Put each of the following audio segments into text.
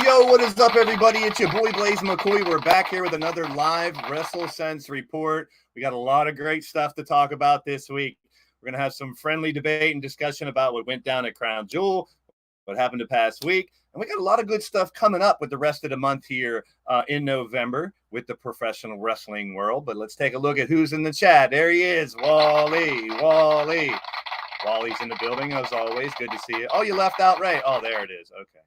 Yo, what is up, everybody? It's your boy, Blaze McCoy. We're back here with another live WrestleSense report. We got a lot of great stuff to talk about this week. We're going to have some friendly debate and discussion about what went down at Crown Jewel, what happened the past week. And we got a lot of good stuff coming up with the rest of the month here in November with the professional wrestling world. But let's take a look at who's in the chat. There he is, Wally. Wally's in the building, as always. Good to see you. Oh, you left out Ray. Oh, there it is. Okay.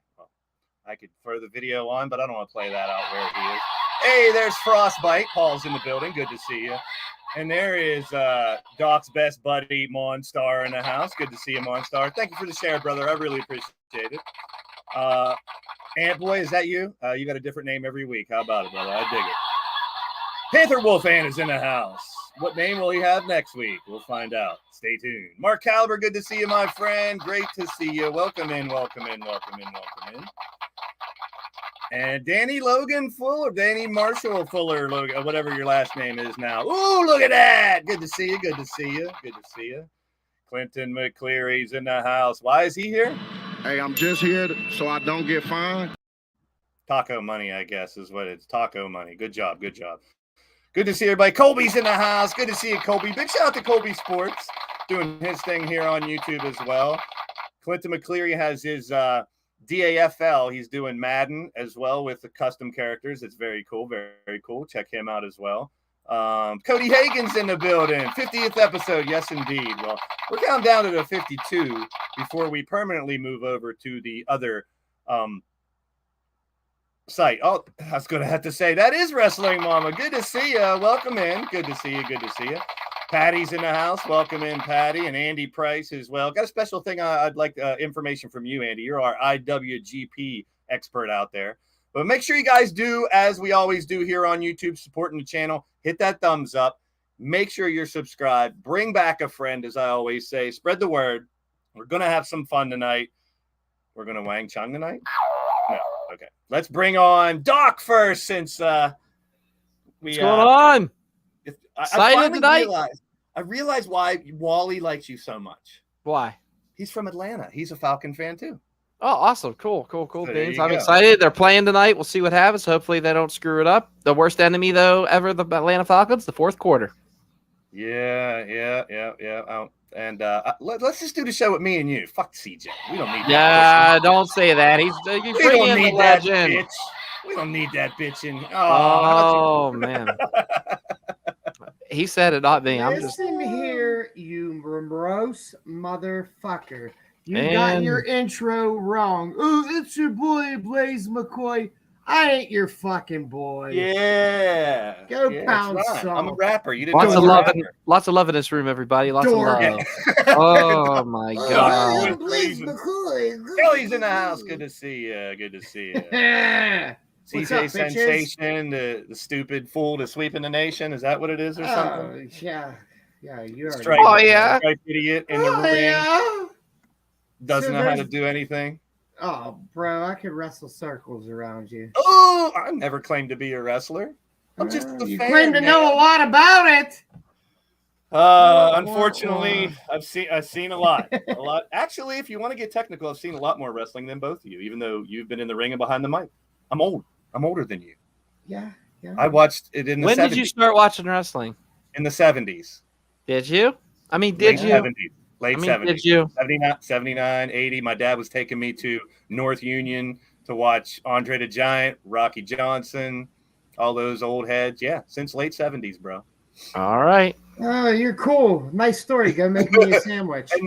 I could throw the video on, but I don't want to play that out where he is. Hey, there's Frostbite. Paul's in the building. Good to see you. And there is Doc's best buddy, Monstar, in the house. Good to see you, Monstar. Thank you for the share, brother. I really appreciate it. Ant Boy, is that you? You got a different name every week. How about it, brother? I dig it. Panther Wolfan is in the house. What name will he have next week? We'll find out. Stay tuned. Mark Caliber, good to see you, my friend. Great to see you. Welcome in. And Danny Logan Fuller, Danny Marshall Fuller, Logan, whatever your last name is now. Ooh, look at that. Good to see you. Clinton McCleary's in the house. Why is he here? Hey, I'm just here so I don't get fined. Taco money, I guess, is what it's. Taco money. Good job. Good to see everybody. Colby's in the house. Good to see you, Colby. Big shout out to Colby Sports doing his thing here on YouTube as well. Clinton McCleary has his DAFL. He's doing Madden as well with the custom characters. It's very cool. Very cool. Check him out as well. Cody Hagen's in the building. 50th episode. Yes, indeed. Well, we're counting down to the 52 before we permanently move over to the other site. Oh, I was going to have to say that is Wrestling Mama. Good to see you. Welcome in. Good to see you. Patty's in the house. Welcome in, Patty, and Andy Price as well. Got a special thing I'd like information from you, Andy. You're our IWGP expert out there. But make sure you guys do, as we always do here on YouTube, supporting the channel. Hit that thumbs up. Make sure you're subscribed. Bring back a friend, as I always say. Spread the word. We're going to have some fun tonight. We're going to Wang Chung tonight? No. Okay. Let's bring on Doc first, since what's going on? Excited tonight? I realized why Wally likes you so much. Why? He's from Atlanta. He's a Falcon fan too. Oh, awesome. Cool, So Beans. I'm excited. They're playing tonight. We'll see what happens. Hopefully they don't screw it up. The worst enemy, though, ever, the Atlanta Falcons, the fourth quarter. Yeah. Let's just do the show with me and you. Fuck CJ. We don't need that. Yeah, don't say that. He's we don't need that bitch. We don't need that bitch in. Oh man. He said it, not me. Listen here, you morose motherfucker. You got your intro wrong. Oh, it's your boy, Blaze McCoy. I ain't your fucking boy. Yeah. Go pound salt. I'm a rapper. You didn't lots of love in this room, everybody. Lots of love. Oh my God. Blaze McCoy. Kelly's in the house. Good to see you. CJ Sensation, the stupid fool to sweeping the nation. Is that what it is or something? Yeah, you're Stripe idiot in the ring. Doesn't know how to do anything. Oh, bro, I could wrestle circles around you. Oh, I never claimed to be a wrestler. I'm just a You fan. claim to know a lot about it. Unfortunately, I've seen a lot. Actually, if you want to get technical, I've seen a lot more wrestling than both of you, even though you've been in the ring and behind the mic. I'm old. I'm older than you. Yeah. I watched it in the When 70s. did you start watching wrestling? In the 70s. Did you? I mean, did you? 70s. Late I mean, 70s. did you? 79, 80. My dad was taking me to North Union to watch Andre the Giant, Rocky Johnson, all those old heads. Yeah, since late 70s, bro. All right. Oh, you're cool. Nice story. Go make me a sandwich. And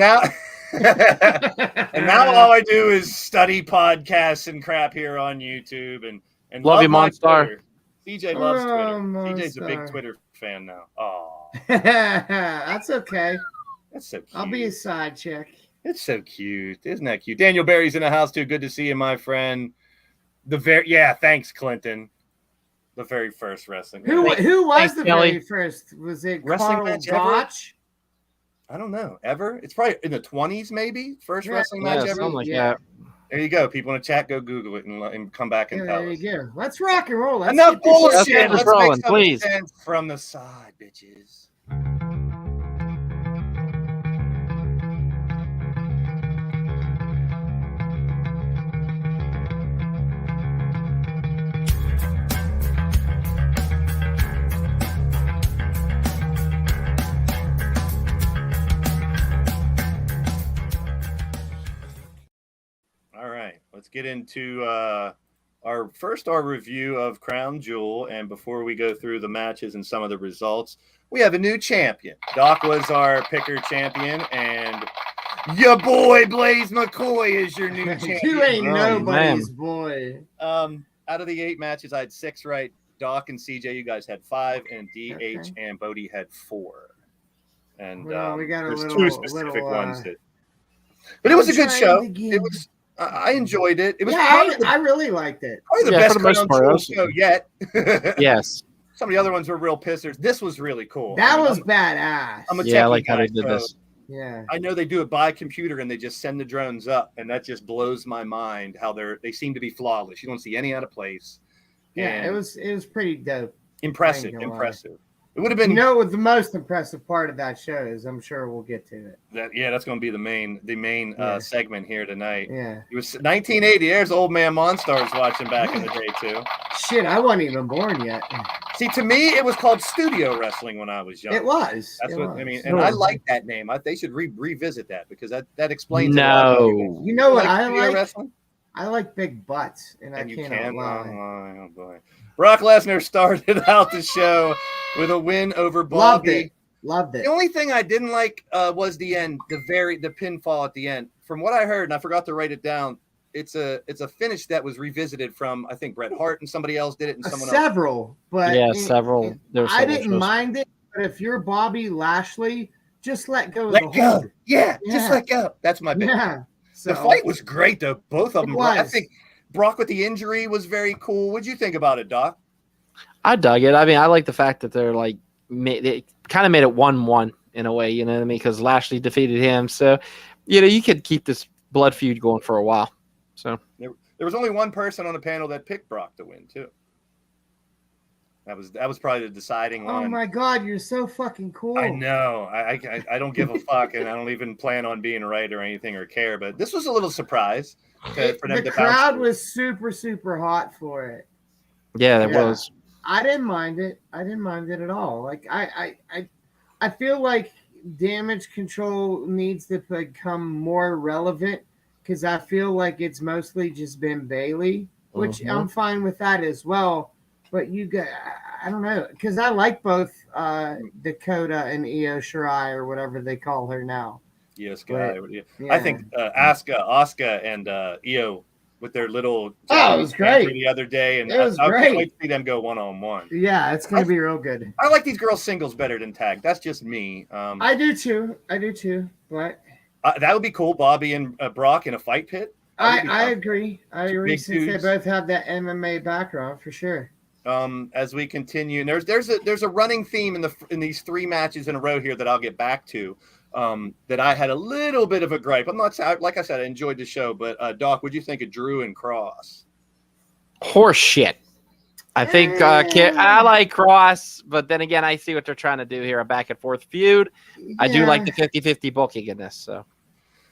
now all I do is study podcasts and crap here on YouTube and Love you, my Monstar. Twitter. CJ loves Twitter. CJ's a Monstar. big Twitter fan now. Oh, That's okay. that's so cute. I'll be a side chick. It's so cute. Isn't that cute? Daniel Barry's in the house too. Good to see you, my friend. Thanks, Clinton. The very first wrestling. Who was Thanks, the Kelly. very first? Was it Wrestling Carl match ever? Gotch? I don't know. Ever? It's probably in the 20s, maybe. First wrestling Yeah, match ever. something like Yeah. that. There you go. People in the chat, go Google it and come back and Yeah, tell there us. you go. Let's rock and roll. Let's Enough get this bullshit. Let's get Let's this rolling, make some please. sense from the side, bitches. All right, let's get into our review of Crown Jewel. And before we go through the matches and some of the results, we have a new champion. Doc was our picker champion, and your boy Blaze McCoy is your new champion. You ain't Oh, nobody's man. boy. Out of the 8 matches, I had 6 right. Doc and CJ, you guys had 5, and DH and Bodie had 4. And Well, we got a there's little- 2 specific little, ones that. But it was a good trying show. to get- It was. I enjoyed it. It was Yeah, probably I really liked it. the Yeah, best for the most Crown part, Jewel that's- show yet. Yes. Some of the other ones were real pissers. This was really cool. That I mean, was badass. I'm a Yeah, I techie like how guy, they did so this. Yeah. I know they do it by computer and they just send the drones up, and that just blows my mind how they seem to be flawless. You don't see any out of place. Yeah, And it was pretty dope. impressive. I ain't gonna lie. Impressive. It would have been You know what the most impressive part of that show is? I'm sure we'll get to it. that's going to be the main Yeah. segment here tonight. Yeah. It was 1980. There's old man Monstars watching back in the day too. Shit, I wasn't even born yet. See, to me, it was called studio wrestling when I was young. It was. That's It what was. I mean, and I like that name. They should revisit that because that explains. No. You know what I studio like? wrestling? I like big butts, and And I you cannot can. lie. Oh boy. Brock Lesnar started out the show with a win over Loved Bobby. it. Loved The it. only thing I didn't like was the end, the pinfall at the end. From what I heard, and I forgot to write it down, it's a finish that was revisited from I think Bret Hart and somebody else did it and someone else. Several, but Yeah, several. There were I several didn't shows. mind it, but if you're Bobby Lashley, just let go of Let the go. hold. Yeah, Yeah. just let go. That's my bit. Yeah. So, The fight was great though. Both of It them. I was. think Brock with the injury was very cool. What'd you think about it, Doc? I dug it. I mean, I like the fact that they're like, they kind of made it 1-1 in a way, you know what I mean? Because Lashley defeated him. So, you could keep this blood feud going for a while. So, There was only one person on the panel that picked Brock to win too. That was probably the deciding oh one. my God, you're so fucking cool. I know. I don't give a fuck, and I don't even plan on being right or anything or care. But this was a little surprise for them The to crowd bounce. was super, super hot for it. yeah, it Yeah. was. I didn't mind it. I didn't mind it at all. Like I feel like damage control needs to become more relevant because I feel like it's mostly just been Bailey, which Mhm. I'm fine with that as well. But I don't know, because I like both Dakota and Io Shirai or whatever they call her now. Yes, guy. Yeah. I think Asuka and Io with their little Oh, it was great. the other day, and It was I great. would like to see them go 1-on-1. Yeah, it's gonna be real good. I like these girls singles better than tag. That's just me. I do too. But That would be cool. Bobby and Brock in a fight pit. That would be I fun. agree. I agree. Big Since dudes. they both have that MMA background for sure. As we continue, and there's a running theme in these 3 matches in a row here that I'll get back to. that I had a little bit of a gripe. I'm not, like I said, I enjoyed the show, but Doc, what'd you think of Drew and Cross? Horse shit. I think I like Cross, but then again, I see what they're trying to do here, a back and forth feud. Yeah. I do like the 50-50 booking in this. So,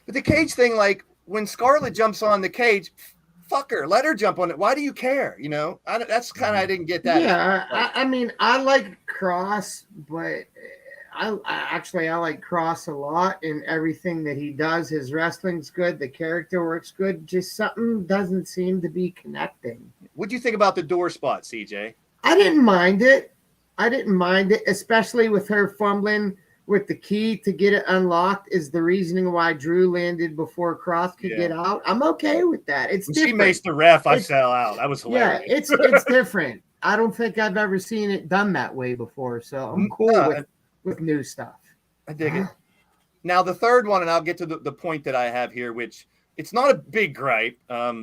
but the cage thing, like when Scarlett jumps on the cage, fuck her, let her jump on it. Why do you care? You know, that's kind of, I didn't get that. Yeah, I mean, I like Cross, but I like Cross a lot in everything that he does. His wrestling's good, the character works good. Just something doesn't seem to be connecting. What do you think about the door spot, CJ? I didn't mind it. Especially with her fumbling with the key to get it unlocked is the reasoning why Drew landed before Cross could get out. I'm okay with that. It's when different. She maced the ref, I fell out. That was hilarious. Yeah, it's different. I don't think I've ever seen it done that way before, so I'm cool with new stuff. I dig it. Now the third one, and I'll get to the point that I have here, which it's not a big gripe.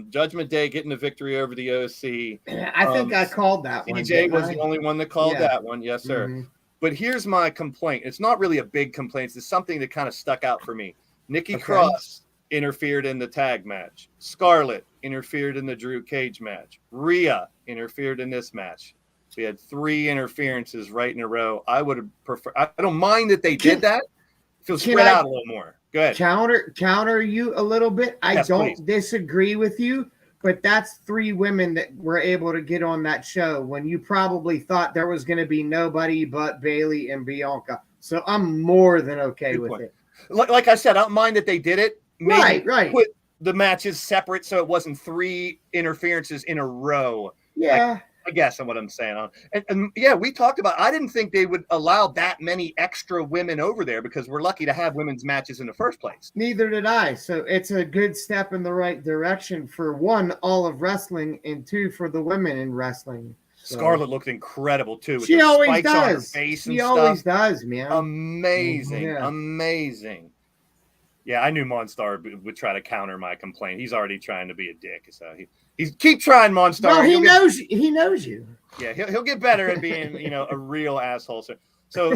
Judgment Day getting the victory over the OC. I think I called that one. CJ was the only one that called that one. Yes, sir. Mm-hmm. But here's my complaint. It's not really a big complaint. It's something that kind of stuck out for me. Nikki Cross interfered in the tag match. Scarlett interfered in the Drew Cage match. Rhea interfered in this match. We had 3 interferences right in a row. I would have preferred. I don't mind that they did that. It feels spread out a little more. Go ahead. Counter you a little bit. I don't disagree with you, but that's 3 women that were able to get on that show when you probably thought there was going to be nobody but Bayley and Bianca. So I'm more than okay with it. Like I said, I don't mind that they did it. Maybe right. Put the matches separate so it wasn't 3 interferences in a row. Yeah. I guess that's what I'm saying. And yeah, we talked about, I didn't think they would allow that many extra women over there because we're lucky to have women's matches in the first place. Neither did I. So it's a good step in the right direction for 1, all of wrestling, and 2, for the women in wrestling. So. Scarlett looked incredible too. With she the always spikes does. On her face she always does, man. Amazing. Amazing. Yeah, I knew Monstar would try to counter my complaint. He's already trying to be a dick. So he's keep trying, Monstar. No, he knows you. Yeah, he'll get better at being, a real asshole. So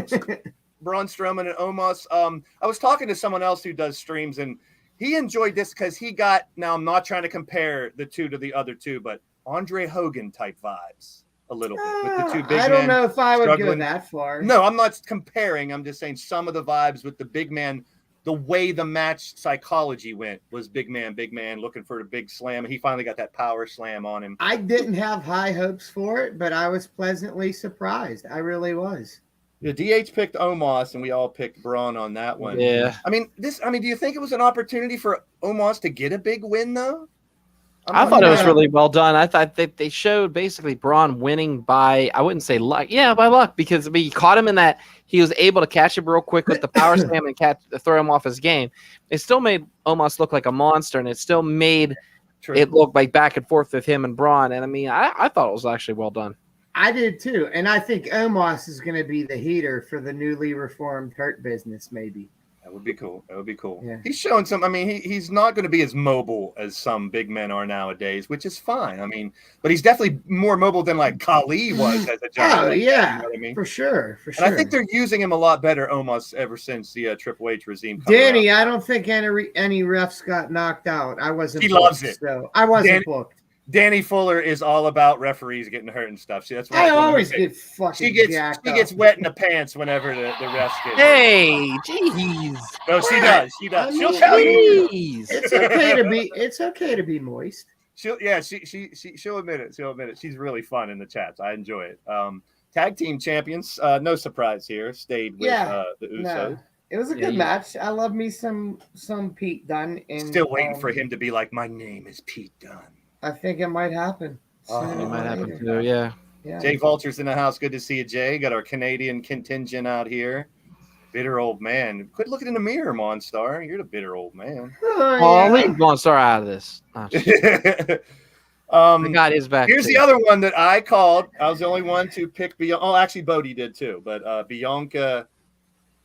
Braun Strowman and Omos. I was talking to someone else who does streams, and he enjoyed this because he got. Now I'm not trying to compare the 2 to the other 2, but Andre Hogan type vibes a little bit with the 2 big men. I don't know if I would struggling. go that far. No, I'm not comparing. I'm just saying some of the vibes with the big man. The way the match psychology went was big man looking for a big slam. And he finally got that power slam on him. I didn't have high hopes for it, but I was pleasantly surprised. I really was. The DH picked Omos, and we all picked Braun on that one. Yeah. I mean, do you think it was an opportunity for Omos to get a big win, though? I thought it was really well done. I thought that they showed basically Braun winning by, I wouldn't say luck. Yeah, by luck, because he caught him in that he was able to catch him real quick with the power slam and throw him off his game. It still made Omos look like a monster, and it still made it look like back and forth with him and Braun. And I mean, I thought it was actually well done. I did too. And I think Omos is going to be the heater for the newly reformed Hurt Business, maybe. That would be cool. Yeah. He's showing some. I mean, he's not going to be as mobile as some big men are nowadays, which is fine. I mean, but he's definitely more mobile than like Khali was as a giant. Oh, yeah. You know what I mean? For sure. And I think they're using him a lot better almost ever since the Triple H regime. Danny, I don't think any refs got knocked out. I wasn't. He loves it. So I wasn't booked. Danny Fuller is all about referees getting hurt and stuff. See, that's what I always get fucking jacked She gets wet in the pants whenever the refs get. Hey, jeez. No, she does. She'll tell you. It's okay to be moist. She'll admit it. She's really fun in the chats. I enjoy it. Tag team champions. No surprise here. Stayed with the Usos. No. It was a good match. I love me some Pete Dunne. Still waiting for him to be like, my name is Pete Dunne. I think it might happen. It might happen too, yeah. Jay Vulture's in the house. Good to see you, Jay. Got our Canadian contingent out here. Bitter old man. Quit looking in the mirror, Monstar. You're the bitter old man. Leave Monstar out of this. I got his back. Here's the other one that I called. I was the only one to pick Bianca. Oh, actually, Bodie did too. But Bianca,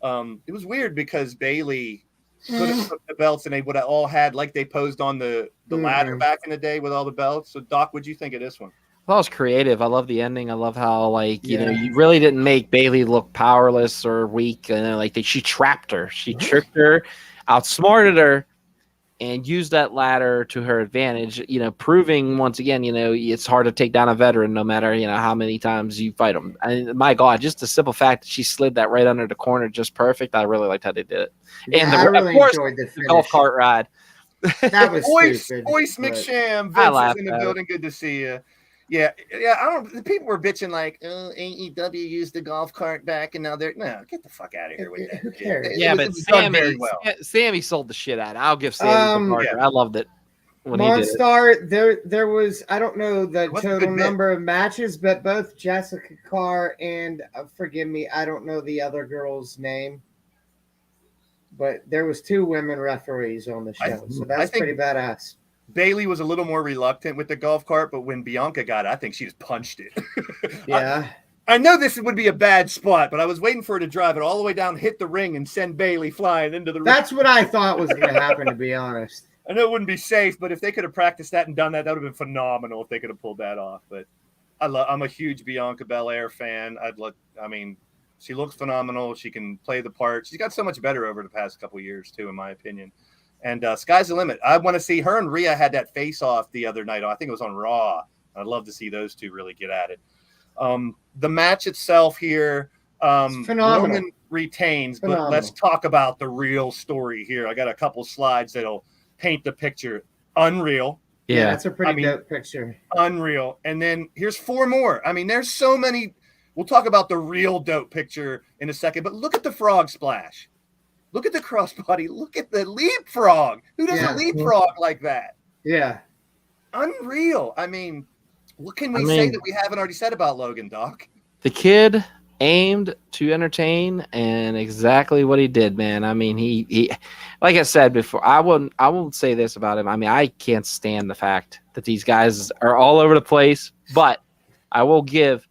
it was weird because Bayley put the belts and they would have all had like they posed on the ladder back in the day with all the belts. So Doc, what'd you think of this one? That was creative. I love the ending. I love how, like, you know, you really didn't make Bailey look powerless or weak. And like she trapped her, she tricked her, outsmarted her, and used that ladder to her advantage. You know, proving once again, you know, it's hard to take down a veteran no matter, you know, how many times you fight them. And my God, just the simple fact that she slid that right under the corner just perfect. I really liked how they did it. And I really enjoyed the golf cart ride. That was stupid. Boyce McSham, Vince is in the building. Good to see you. Yeah. I don't. The people were bitching like, "Oh, AEW used the golf cart back, and now they're no. Get the fuck out of here with that." Who cares? But Sammy sold the shit out. I'll give Sammy the partner. I loved it. Monstar, there was, I don't know the total number of matches, but both Jessica Carr and forgive me, I don't know the other girl's name, but there was 2 women referees on the show, so that's pretty badass. Bailey was a little more reluctant with the golf cart, but when Bianca got it, I think she just punched it. Yeah. I know this would be a bad spot, but I was waiting for her to drive it all the way down, hit the ring, and send Bailey flying into the ring. That's what I thought was going to happen, to be honest. I know it wouldn't be safe, but if they could have practiced that and done that, that would have been phenomenal if they could have pulled that off. But I'm a huge Bianca Belair fan. She looks phenomenal. She can play the part. She's got so much better over the past couple of years, too, in my opinion. And sky's the limit. I want to see her and Rhea had that face-off the other night. I think it was on Raw. I'd love to see those two really get at it. The match itself here, Roman retains, but let's talk about the real story here. I got a couple slides that'll paint the picture. Unreal. Yeah, that's a pretty dope picture. Unreal. And then here's 4 more. I mean, there's so many. We'll talk about the real dope picture in a second, but look at the frog splash. Look at the crossbody. Look at the leapfrog. Who does a leapfrog like that? Yeah. Unreal. I mean, what can we say that we haven't already said about Logan, Doc? The kid aimed to entertain, and exactly what he did, man. I mean, he like I said before, I won't say this about him. I mean, I can't stand the fact that these guys are all over the place, but I will give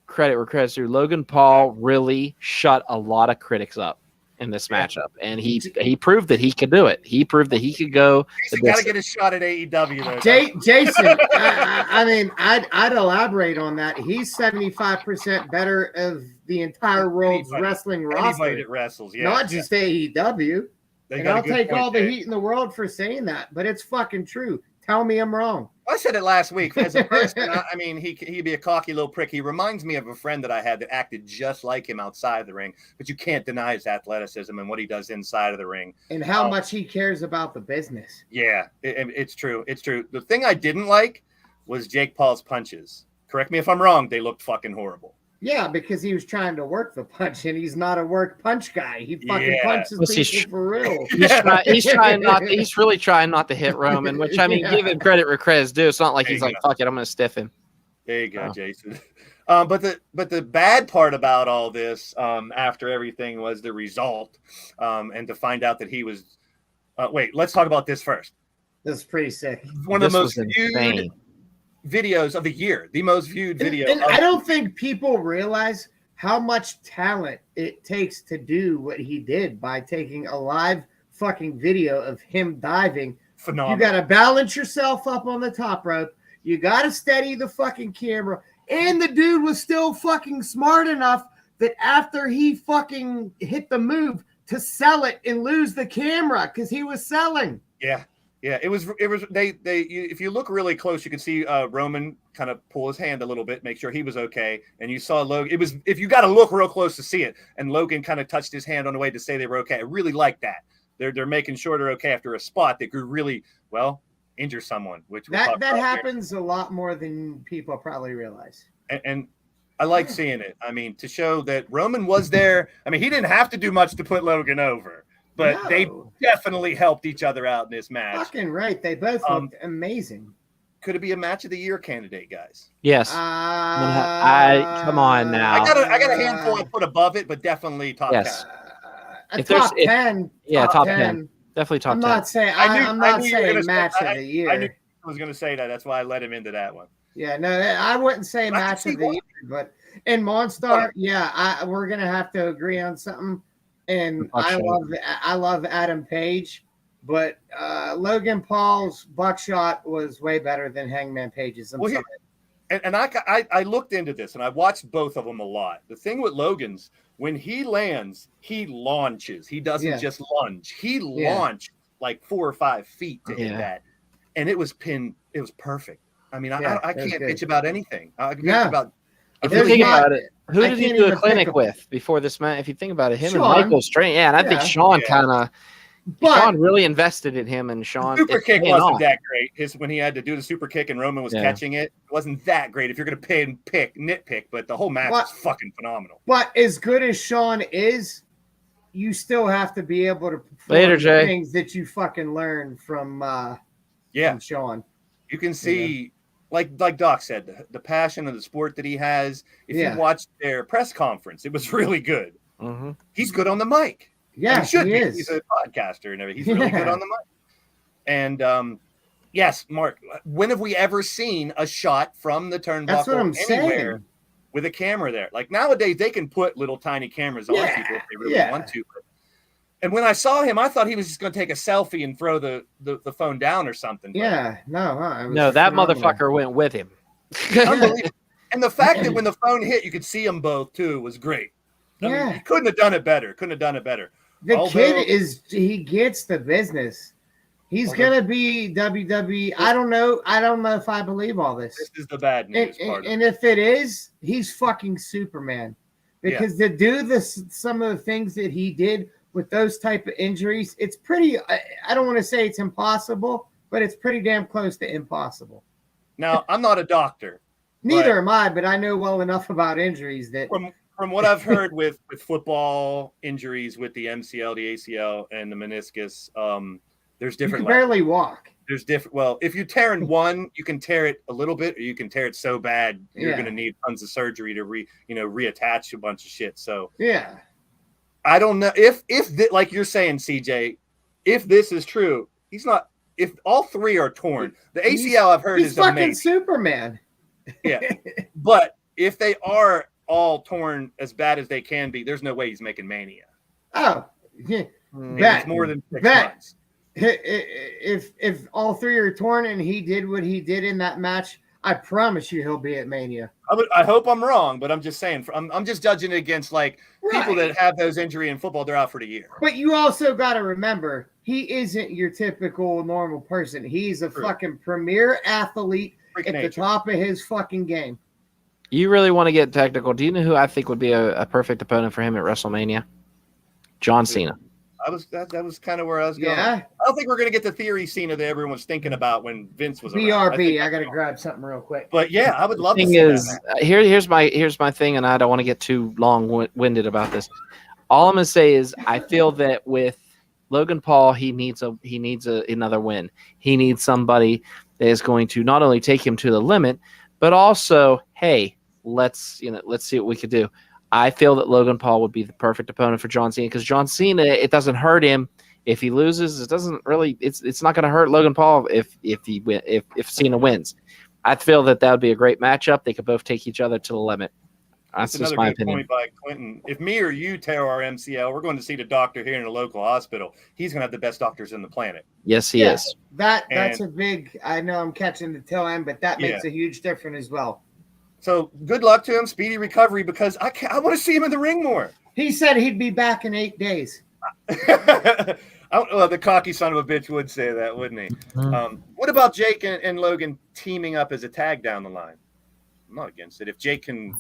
credit where credit's due. Logan Paul really shut a lot of critics up in this matchup, and he proved that he could do it. He proved that he could go. He's got to get a shot at AEW, though. Jason, I mean, I'd elaborate on that. He's 75% better of the entire world's wrestling roster. Anybody that wrestles, not just AEW. And I'll take all the heat in the world for saying that, but it's fucking true. Tell me I'm wrong. I said it last week. As a person, I mean, he'd be a cocky little prick. He reminds me of a friend that I had that acted just like him outside the ring, but you can't deny his athleticism and what he does inside of the ring. And how much he cares about the business. Yeah, it's true. It's true. The thing I didn't like was Jake Paul's punches. Correct me if I'm wrong. They looked fucking horrible. Yeah, because he was trying to work the punch, and he's not a work punch guy. He fucking punches people for real. He's really trying not to hit Roman, which, I mean, give him credit where credit's due. It's not like he's like, fuck it, I'm going to stiff him. There you go, Jason. But the bad part about all this, after everything, was the result, and to find out that he was. Wait, let's talk about this first. This is pretty sick. One of the most viewed videos of the year, the most viewed video. And I don't think people realize how much talent it takes to do what he did by taking a live fucking video of him diving. Phenomenal. You got to balance yourself up on the top rope. You got to steady the fucking camera. And the dude was still fucking smart enough that after he fucking hit the move to sell it and lose the camera because he was selling. Yeah. Yeah, it was. If you look really close, you can see Roman kind of pull his hand a little bit, make sure he was okay. And you saw Logan. It was, if you got to look real close to see it. And Logan kind of touched his hand on the way to say they were okay. I really like that. They're making sure they're okay after a spot that could really injure someone. Which that happens a lot more than people probably realize. And I like seeing it. I mean, to show that Roman was there. I mean, he didn't have to do much to put Logan over. But they definitely helped each other out in this match. Fucking right. They both looked amazing. Could it be a match of the year candidate, guys? Yes. Come on now. I got a handful I put above it, but definitely top 10. Top 10. Yeah, top 10. Definitely top 10. I'm not saying match of the year. I knew I was going to say that. That's why I let him into that one. Yeah, no, I wouldn't say match of the year, but in Monstar, we're going to have to agree on something. And I love Adam Page, but Logan Paul's buckshot was way better than Hangman Page's. And I looked into this and I watched both of them a lot. The thing with Logan's, when he lands, he launches. He doesn't just lunge. He launched like 4 or 5 feet to hit that, and it was pinned. It was perfect. I mean, I can't bitch about anything. I can bitch about. If you think about it, who did he do a clinic with before this match? If you think about it, him Sean. and Michael Strain. Yeah, and I think Sean kind of. Sean really invested in him, and Sean. The super kick wasn't that great. When he had to do the super kick and Roman was catching it, wasn't that great. If you're going to nitpick, but the whole match was fucking phenomenal. But as good as Sean is, you still have to be able to perform the things that you fucking learn from Sean. You can see, like Doc said, the passion of the sport that he has. If you watched their press conference, it was really good. Mm-hmm. He's good on the mic. Yeah, he is. He's a podcaster and everything. He's really good on the mic. And yes, Mark, when have we ever seen a shot from the turnbuckle anywhere with a camera there? Like nowadays, they can put little tiny cameras on people if they really want to. And when I saw him, I thought he was just going to take a selfie and throw the phone down or something. Yeah, no, that motherfucker went with him. Unbelievable. And the fact that when the phone hit, you could see them both too was great. I mean, he couldn't have done it better. The kid he gets the business. He's gonna be WWE. I don't know if I believe all this. This is the bad news part. And if it is, he's fucking Superman. Because to do some of the things that he did with those type of injuries, it's pretty. I don't want to say it's impossible, but it's pretty damn close to impossible. Now, I'm not a doctor. Neither am I, but I know well enough about injuries that. From what I've heard with football injuries with the MCL, the ACL, and the meniscus, there's different. You can barely walk. There's different. Well, if you tear in one, you can tear it a little bit, or you can tear it so bad you're going to need tons of surgery to reattach a bunch of shit. So I don't know if like you're saying, CJ, if this is true, he's not. If all 3 are torn, the ACL I've heard is fucking amazing. Superman. Yeah, but if they are all torn as bad as they can be, there's no way he's making Mania. Oh, yeah. It's more than 6 months. If all 3 are torn and he did what he did in that match, I promise you he'll be at Mania. I hope I'm wrong, but I'm just saying. I'm just judging it against people that have those injury in football. They're out for the year. But you also got to remember, he isn't your typical normal person. He's a fucking premier athlete at the top of his fucking game. You really want to get technical. Do you know who I think would be a perfect opponent for him at WrestleMania? John Cena. That was kind of where I was going. Yeah. I don't think we're going to get the theory Cena that everyone was thinking about when Vince was around. BRB. I got to grab something real quick. But yeah, I would love to see that. Here's my thing, and I don't want to get too long-winded about this. All I'm going to say is I feel that with Logan Paul, he needs another win. He needs somebody that is going to not only take him to the limit, but also, hey, let's see what we could do. I feel that Logan Paul would be the perfect opponent for John Cena because John Cena, it doesn't hurt him if he loses. It doesn't really. It's not going to hurt Logan Paul if Cena wins. I feel that would be a great matchup. They could both take each other to the limit. That's just my opinion. Point by Quentin. If me or you tear our MCL, we're going to see the doctor here in a local hospital. He's going to have the best doctors in the planet. Yes, he is. That's a big. I know I'm catching the tail end, but that makes a huge difference as well. So good luck to him, speedy recovery, because I want to see him in the ring more. He said he'd be back in 8 days. The cocky son of a bitch would say that, wouldn't he? What about Jake and Logan teaming up as a tag down the line? I'm not against it. If Jake can,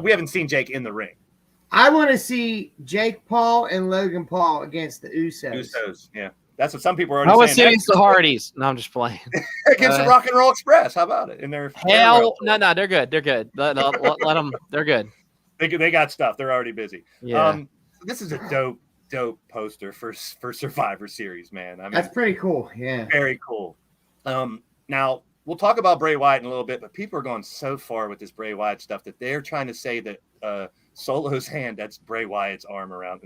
we haven't seen Jake in the ring. I want to see Jake Paul and Logan Paul against the Usos. Yeah. That's what some people are already saying. I was the Hardys. No, I'm just playing. Against the Rock and Roll Express. How about it? No, they're good. They're good. Let them. They're good. They got stuff. They're already busy. Yeah. This is a dope poster for Survivor Series, man. I mean, that's pretty cool. Yeah. Very cool. Now we'll talk about Bray Wyatt in a little bit, but people are going so far with this Bray Wyatt stuff that they're trying to say that Solo's hand, that's Bray Wyatt's arm around.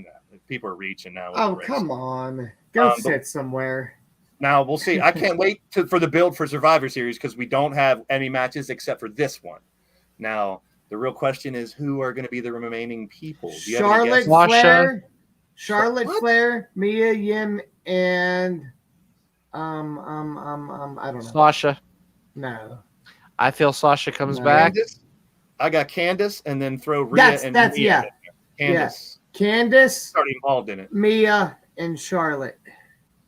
People are reaching now. Oh, come on. Go sit somewhere. Now, we'll see. I can't wait for the build for Survivor Series because we don't have any matches except for this one. Now, the real question is who are going to be the remaining people? Do you Charlotte Flair, Mia Yim, and I don't know. Sasha. No. I feel Sasha comes back. I got Candice, and then throw Rhea and Mia in there. Candice. Yeah. Candice. Already involved in it. Mia and Charlotte.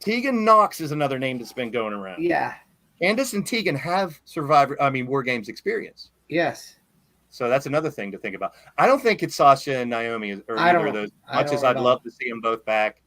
Tegan Knox is another name that's been going around. Yeah. Candice and Tegan have War Games experience. Yes. So that's another thing to think about. I don't think it's Sasha and Naomi or either of those, much as I'd love to see them both back.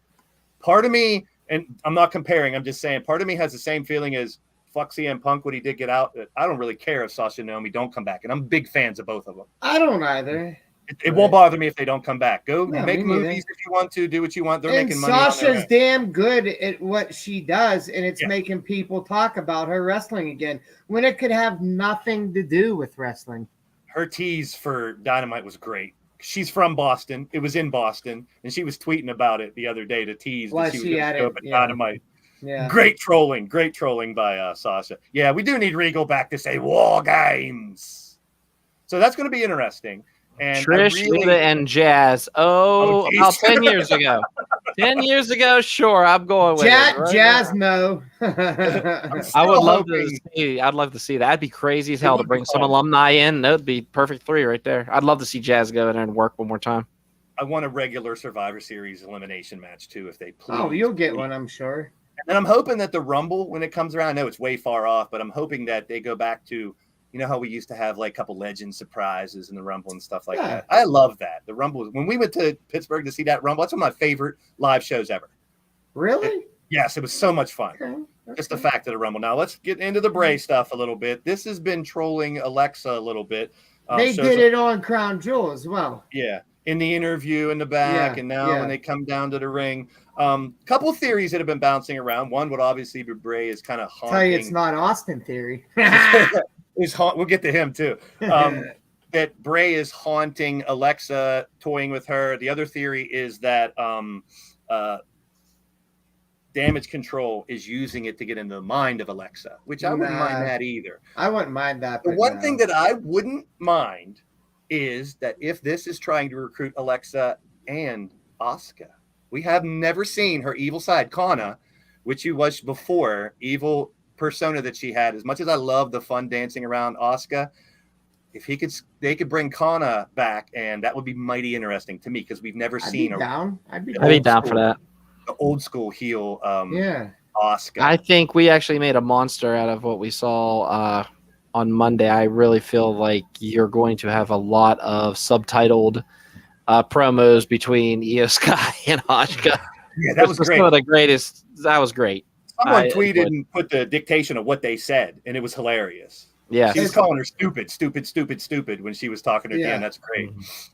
Part of me, and I'm not comparing, I'm just saying, part of me has the same feeling as fuck CM Punk when he did get out. I don't really care if Sasha and Naomi don't come back, and I'm big fans of both of them. I don't either. It won't bother me if they don't come back. Go No, make movies if you want to. Do what you want. They're making money. Sasha's damn good at what she does, and it's making people talk about her wrestling again when it could have nothing to do with wrestling. Her tease for Dynamite was great. She's from Boston. It was in Boston, and she was tweeting about it the other day to tease that she was going to show up at Dynamite. Yeah. Great trolling by Sasha. Yeah, we do need Regal back to say War Games. So that's going to be interesting. And Trish, Lita, and Jazz. About 10 years ago. 10 years ago, sure, I'm going with it. Right Jazz, no. I would love to see. I'd love to see that. That'd be crazy as hell to bring some alumni in. That would be perfect 3 right there. I'd love to see Jazz go in there and work one more time. I want a regular Survivor Series elimination match too, if they please. Oh, you'll get one, I'm sure. And I'm hoping that the Rumble, when it comes around, I know it's way far off, but I'm hoping that they go back to, you know how we used to have like a couple legend surprises in the Rumble and stuff like that. I love that. The Rumble, when we went to Pittsburgh to see that Rumble, that's one of my favorite live shows ever. Really? Yes, it was so much fun. Okay. Just the fact of the Rumble. Now let's get into the Bray stuff a little bit. This has been trolling Alexa a little bit. They did it on Crown Jewel as well. Yeah, in the interview in the back, and now when they come down to the ring. Couple theories that have been bouncing around. One would obviously be Bray is kind of haunting. Tell you it's not Austin theory. We'll get to him too. That Bray is haunting Alexa, toying with her. The other theory is that Damage Control is using it to get into the mind of Alexa, which I wouldn't mind that either. I wouldn't mind that. The one thing that I wouldn't mind is that if this is trying to recruit Alexa and Asuka, we have never seen her evil side, Kana, which she was before, evil persona that she had. As much as I love the fun dancing around Asuka, if they could bring Kana back, and that would be mighty interesting to me because we've never seen her. I'd be down for that. The old school heel, Asuka. I think we actually made a monster out of what we saw on Monday. I really feel like you're going to have a lot of subtitled promos between Io Sky and Asuka. Yeah, that was great. Some of the greatest. That was great. Someone tweeted and put the dictation of what they said, and it was hilarious. Yeah, she was calling her stupid when she was talking to Dan. That's great.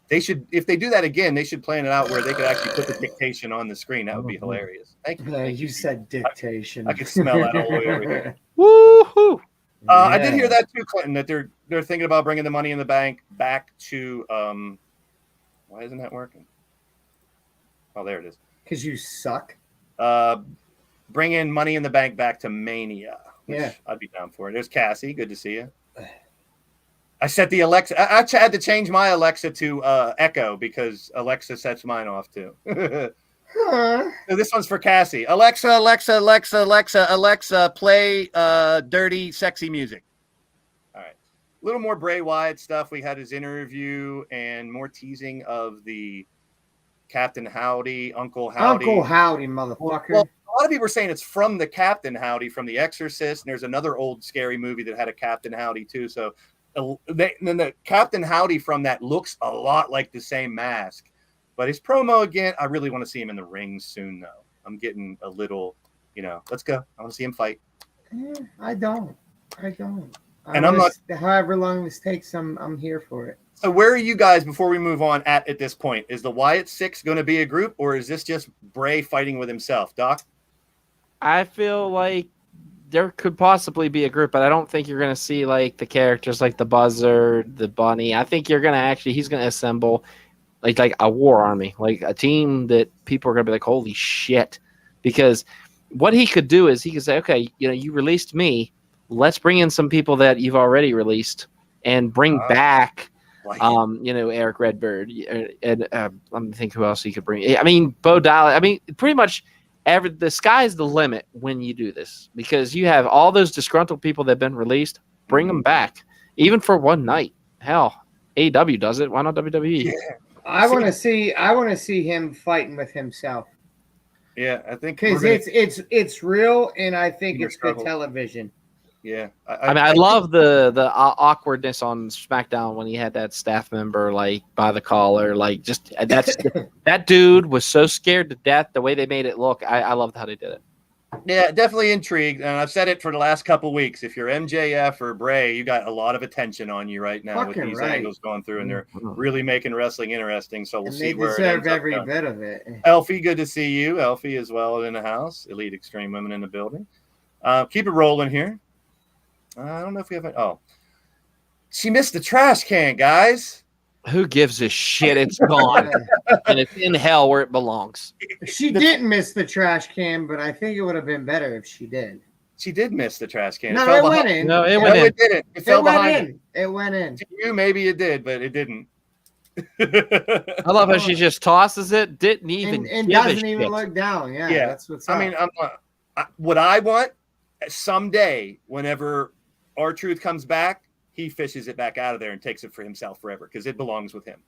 They should, if they do that again, they should plan it out where they could actually put the dictation on the screen. That would be hilarious. Thank you. You said dictation. I could smell that all the way over here. Woohoo! I did hear that too, Clinton. That they're thinking about bringing the Money in the Bank back to. Why isn't that working? Oh, there it is. Because you suck. Bring in Money in the Bank back to Mania. Yeah, I'd be down for it. There's Cassie. Good to see you. I set the Alexa. I had to change my Alexa to Echo because Alexa sets mine off too. So this one's for Cassie. Alexa, play dirty, sexy music. All right. A little more Bray Wyatt stuff. We had his interview and more teasing of the Captain Howdy, Uncle Howdy. Uncle Howdy, motherfucker. Well, a lot of people are saying it's from the Captain Howdy from The Exorcist, and there's another old scary movie that had a Captain Howdy too. So then the Captain Howdy from that looks a lot like the same mask. But his promo again, I really want to see him in the ring soon, though. I'm getting a little, let's go. I want to see him fight. I don't. And I'm not. However long this takes, I'm here for it. So where are you guys before we move on at this point? Is the Wyatt Six going to be a group, or is this just Bray fighting with himself, Doc? I feel like there could possibly be a group, but I don't think you're going to see like the characters like the Buzzard, the Bunny. I think he's going to assemble like a war army, like a team that people are going to be like, holy shit. Because what he could do is he could say, okay, you released me. Let's bring in some people that you've already released and bring back, Eric Redbird. And let me think who else he could bring. I mean, Bo Dallas. I mean, pretty much the sky's the limit when you do this because you have all those disgruntled people that have been released. Bring them back even for one night. Hell, AEW does it. Why not WWE? Yeah. I want to see him fighting with himself. Yeah, I think because it's real, and I think it's good television. Yeah, I love the awkwardness on SmackDown when he had that staff member like by the collar, like just that dude was so scared to death. The way they made it look, I loved how they did it. Yeah, definitely intrigued, and I've said it for the last couple of weeks. If you're MJF or Bray, you got a lot of attention on you right now with these angles going through, and they're really making wrestling interesting. So we'll see where it ends up every bit of it. Elfie, good to see you. Elfie as well in the house. Elite Extreme Women in the building. Keep it rolling here. I don't know if we have. Oh, she missed the trash can, guys. Who gives a shit? It's gone. And it's in hell where it belongs. She didn't miss the trash can, but I think it would have been better if she did. She did miss the trash can. No, it went in. No, it went in. It didn't. It fell behind in. It went in. To you, maybe it did, but it didn't. I love how she just tosses it. Didn't even and give doesn't a even shit. look down. Yeah, that's what's up. I mean, what I want someday, whenever R-Truth comes back, he fishes it back out of there and takes it for himself forever because it belongs with him.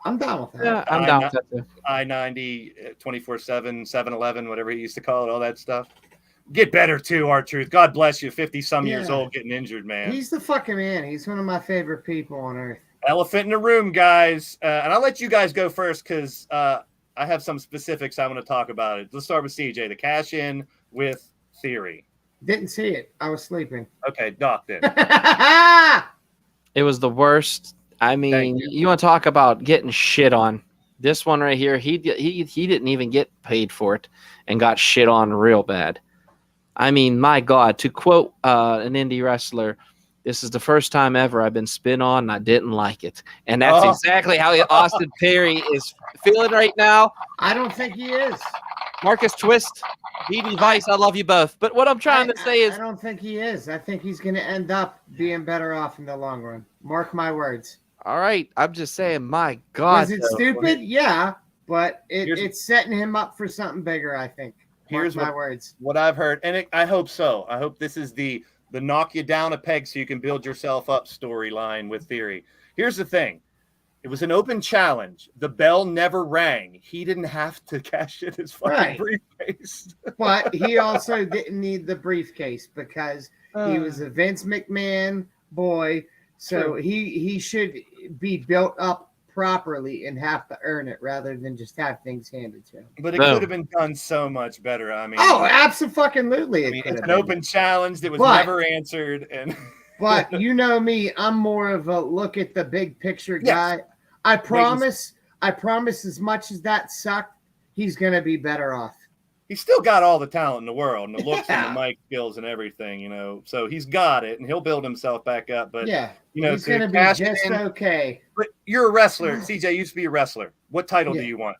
I'm down with that. Yeah, I'm down with that too. I-90, 24/7, 7-Eleven, whatever he used to call it, all that stuff. Get better too, R-Truth. God bless you. 50-some years old, getting injured, man. He's the fucking man. He's one of my favorite people on earth. Elephant in the room, guys. And I'll let you guys go first because I have some specifics I want to talk about it. Let's start with CJ. The cash-in with Theory. Didn't see it. I was sleeping. Okay, Doc did. It was the worst. I mean, you want to talk about getting shit on. This one right here, he didn't even get paid for it and got shit on real bad. I mean, my God, to quote an indie wrestler, this is the first time ever I've been spin on and I didn't like it. And that's exactly how Austin Theory is feeling right now. I don't think he is. Marcus Twist, BB Vice, I love you both. But what I'm trying to say is... I don't think he is. I think he's going to end up being better off in the long run. Mark my words. All right. I'm just saying, my God. Is it stupid? Yeah. But it's setting him up for something bigger, I think. Here's my words. What I've heard, and I hope so. I hope this is the knock you down a peg so you can build yourself up storyline with Theory. Here's the thing. It was an open challenge. The bell never rang. He didn't have to cash in his fucking briefcase. But he also didn't need the briefcase because he was a Vince McMahon boy. So he should be built up properly and have to earn it rather than just have things handed to him. But it could have been done so much better. I mean, absolutely. It's an open challenge that was never answered. But you know me, I'm more of a look at the big picture guy. I promise as much as that sucked, he's going to be better off. He's still got all the talent in the world and the looks and the mic skills and everything, you know. So he's got it and he'll build himself back up. But, you know, he's going to be just okay. But you're a wrestler. CJ used to be a wrestler. What title do you want?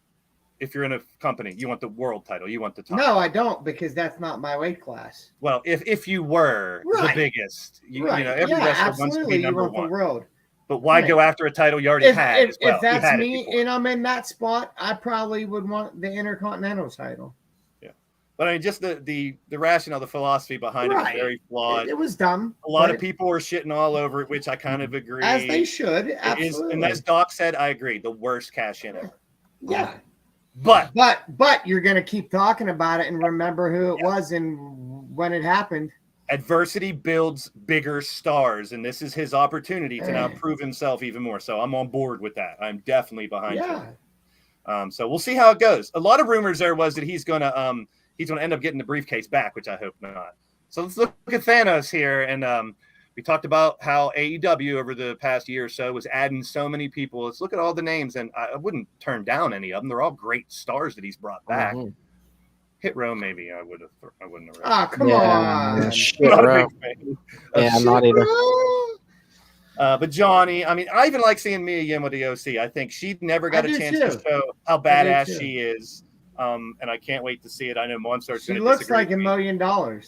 If you're in a company, you want the world title. You want the top. No, I don't, because that's not my weight class. Well, if you were the biggest, you know, every wrestler wants to be number one. The world. But why go after a title you already had? If that's me and I'm in that spot, I probably would want the Intercontinental title. Yeah, but I mean, just the rationale, the philosophy behind it was very flawed. It was dumb. A lot of people were shitting all over it, which I kind of agree. As they should. Absolutely. And as Doc said, I agree. The worst cash in ever. Yeah. But you're going to keep talking about it and remember who it was and when it happened. Adversity builds bigger stars, and this is his opportunity to now prove himself even more. So I'm on board with that. I'm definitely behind him. So we'll see how it goes. A lot of rumors there was that he's gonna end up getting the briefcase back, which I hope not. So let's look at Thanos here, and we talked about how AEW over the past year or so was adding so many people. Let's look at all the names, and I wouldn't turn down any of them. They're all great stars that he's brought back. Mm-hmm. Hit Row, maybe I wouldn't have. Oh, come on. Shit, Row. I'm not either. But Johnny, I mean, I even like seeing Mia Yim with the OC. I think she never got a chance to show how badass she is. And I can't wait to see it. I know Monstar's going to looks like $1 million. Yeah.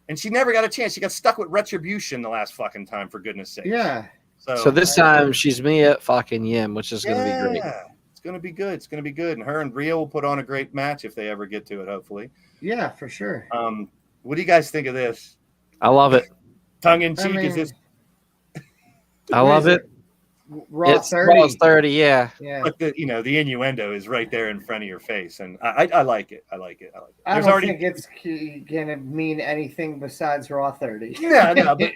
And she never got a chance. She got stuck with Retribution the last fucking time, for goodness sake. Yeah. So this time she's Mia fucking Yim, which is going to be great. It's going to be good. It's going to be good. And her and Rhea will put on a great match if they ever get to it, hopefully. Yeah, for sure. What do you guys think of this? I love it. Tongue in cheek, is this? I love it. Raw It's 30. Raw 30, yeah. But the innuendo is right there in front of your face, and I like it. I like it. I don't think it's gonna mean anything besides Raw 30. Yeah, no, but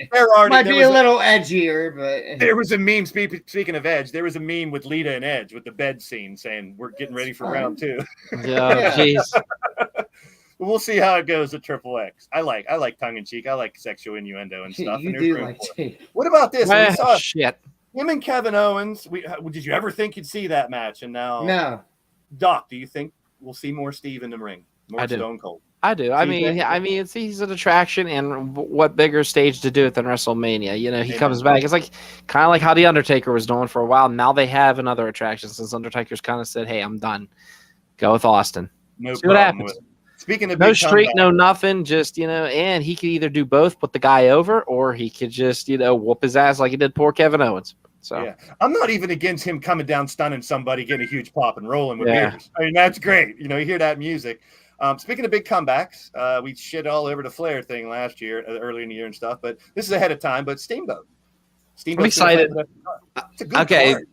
might be a little edgier, but there was a meme. Speaking of Edge, there was a meme with Lita and Edge with the bed scene saying we're getting ready for round 2. Yeah, jeez. We'll see how it goes at Triple X. I like tongue in cheek. I like sexual innuendo and stuff. You do like cheek. What about this? We saw Shit. him and Kevin Owens. Did you ever think you'd see that match? And now, no. Doc, do you think we'll see more Steve in the ring? More Stone Cold? I do. I mean, he's an attraction, and what bigger stage to do it than WrestleMania? He comes back. It's like kind of like how the Undertaker was doing for a while. Now they have another attraction since Undertaker's kind of said, "Hey, I'm done. Go with Austin. See what happens." Speaking of no streak, no nothing, just and he could either do both, put the guy over, or he could just whoop his ass like he did poor Kevin Owens. So yeah, I'm not even against him coming down, stunning somebody, getting a huge pop and rolling with beers. I mean, that's great. You hear that music. Speaking of big comebacks, we shit all over the Flair thing last year, early in the year and stuff, but this is ahead of time. But Steamboat. I'm excited. It's a good card.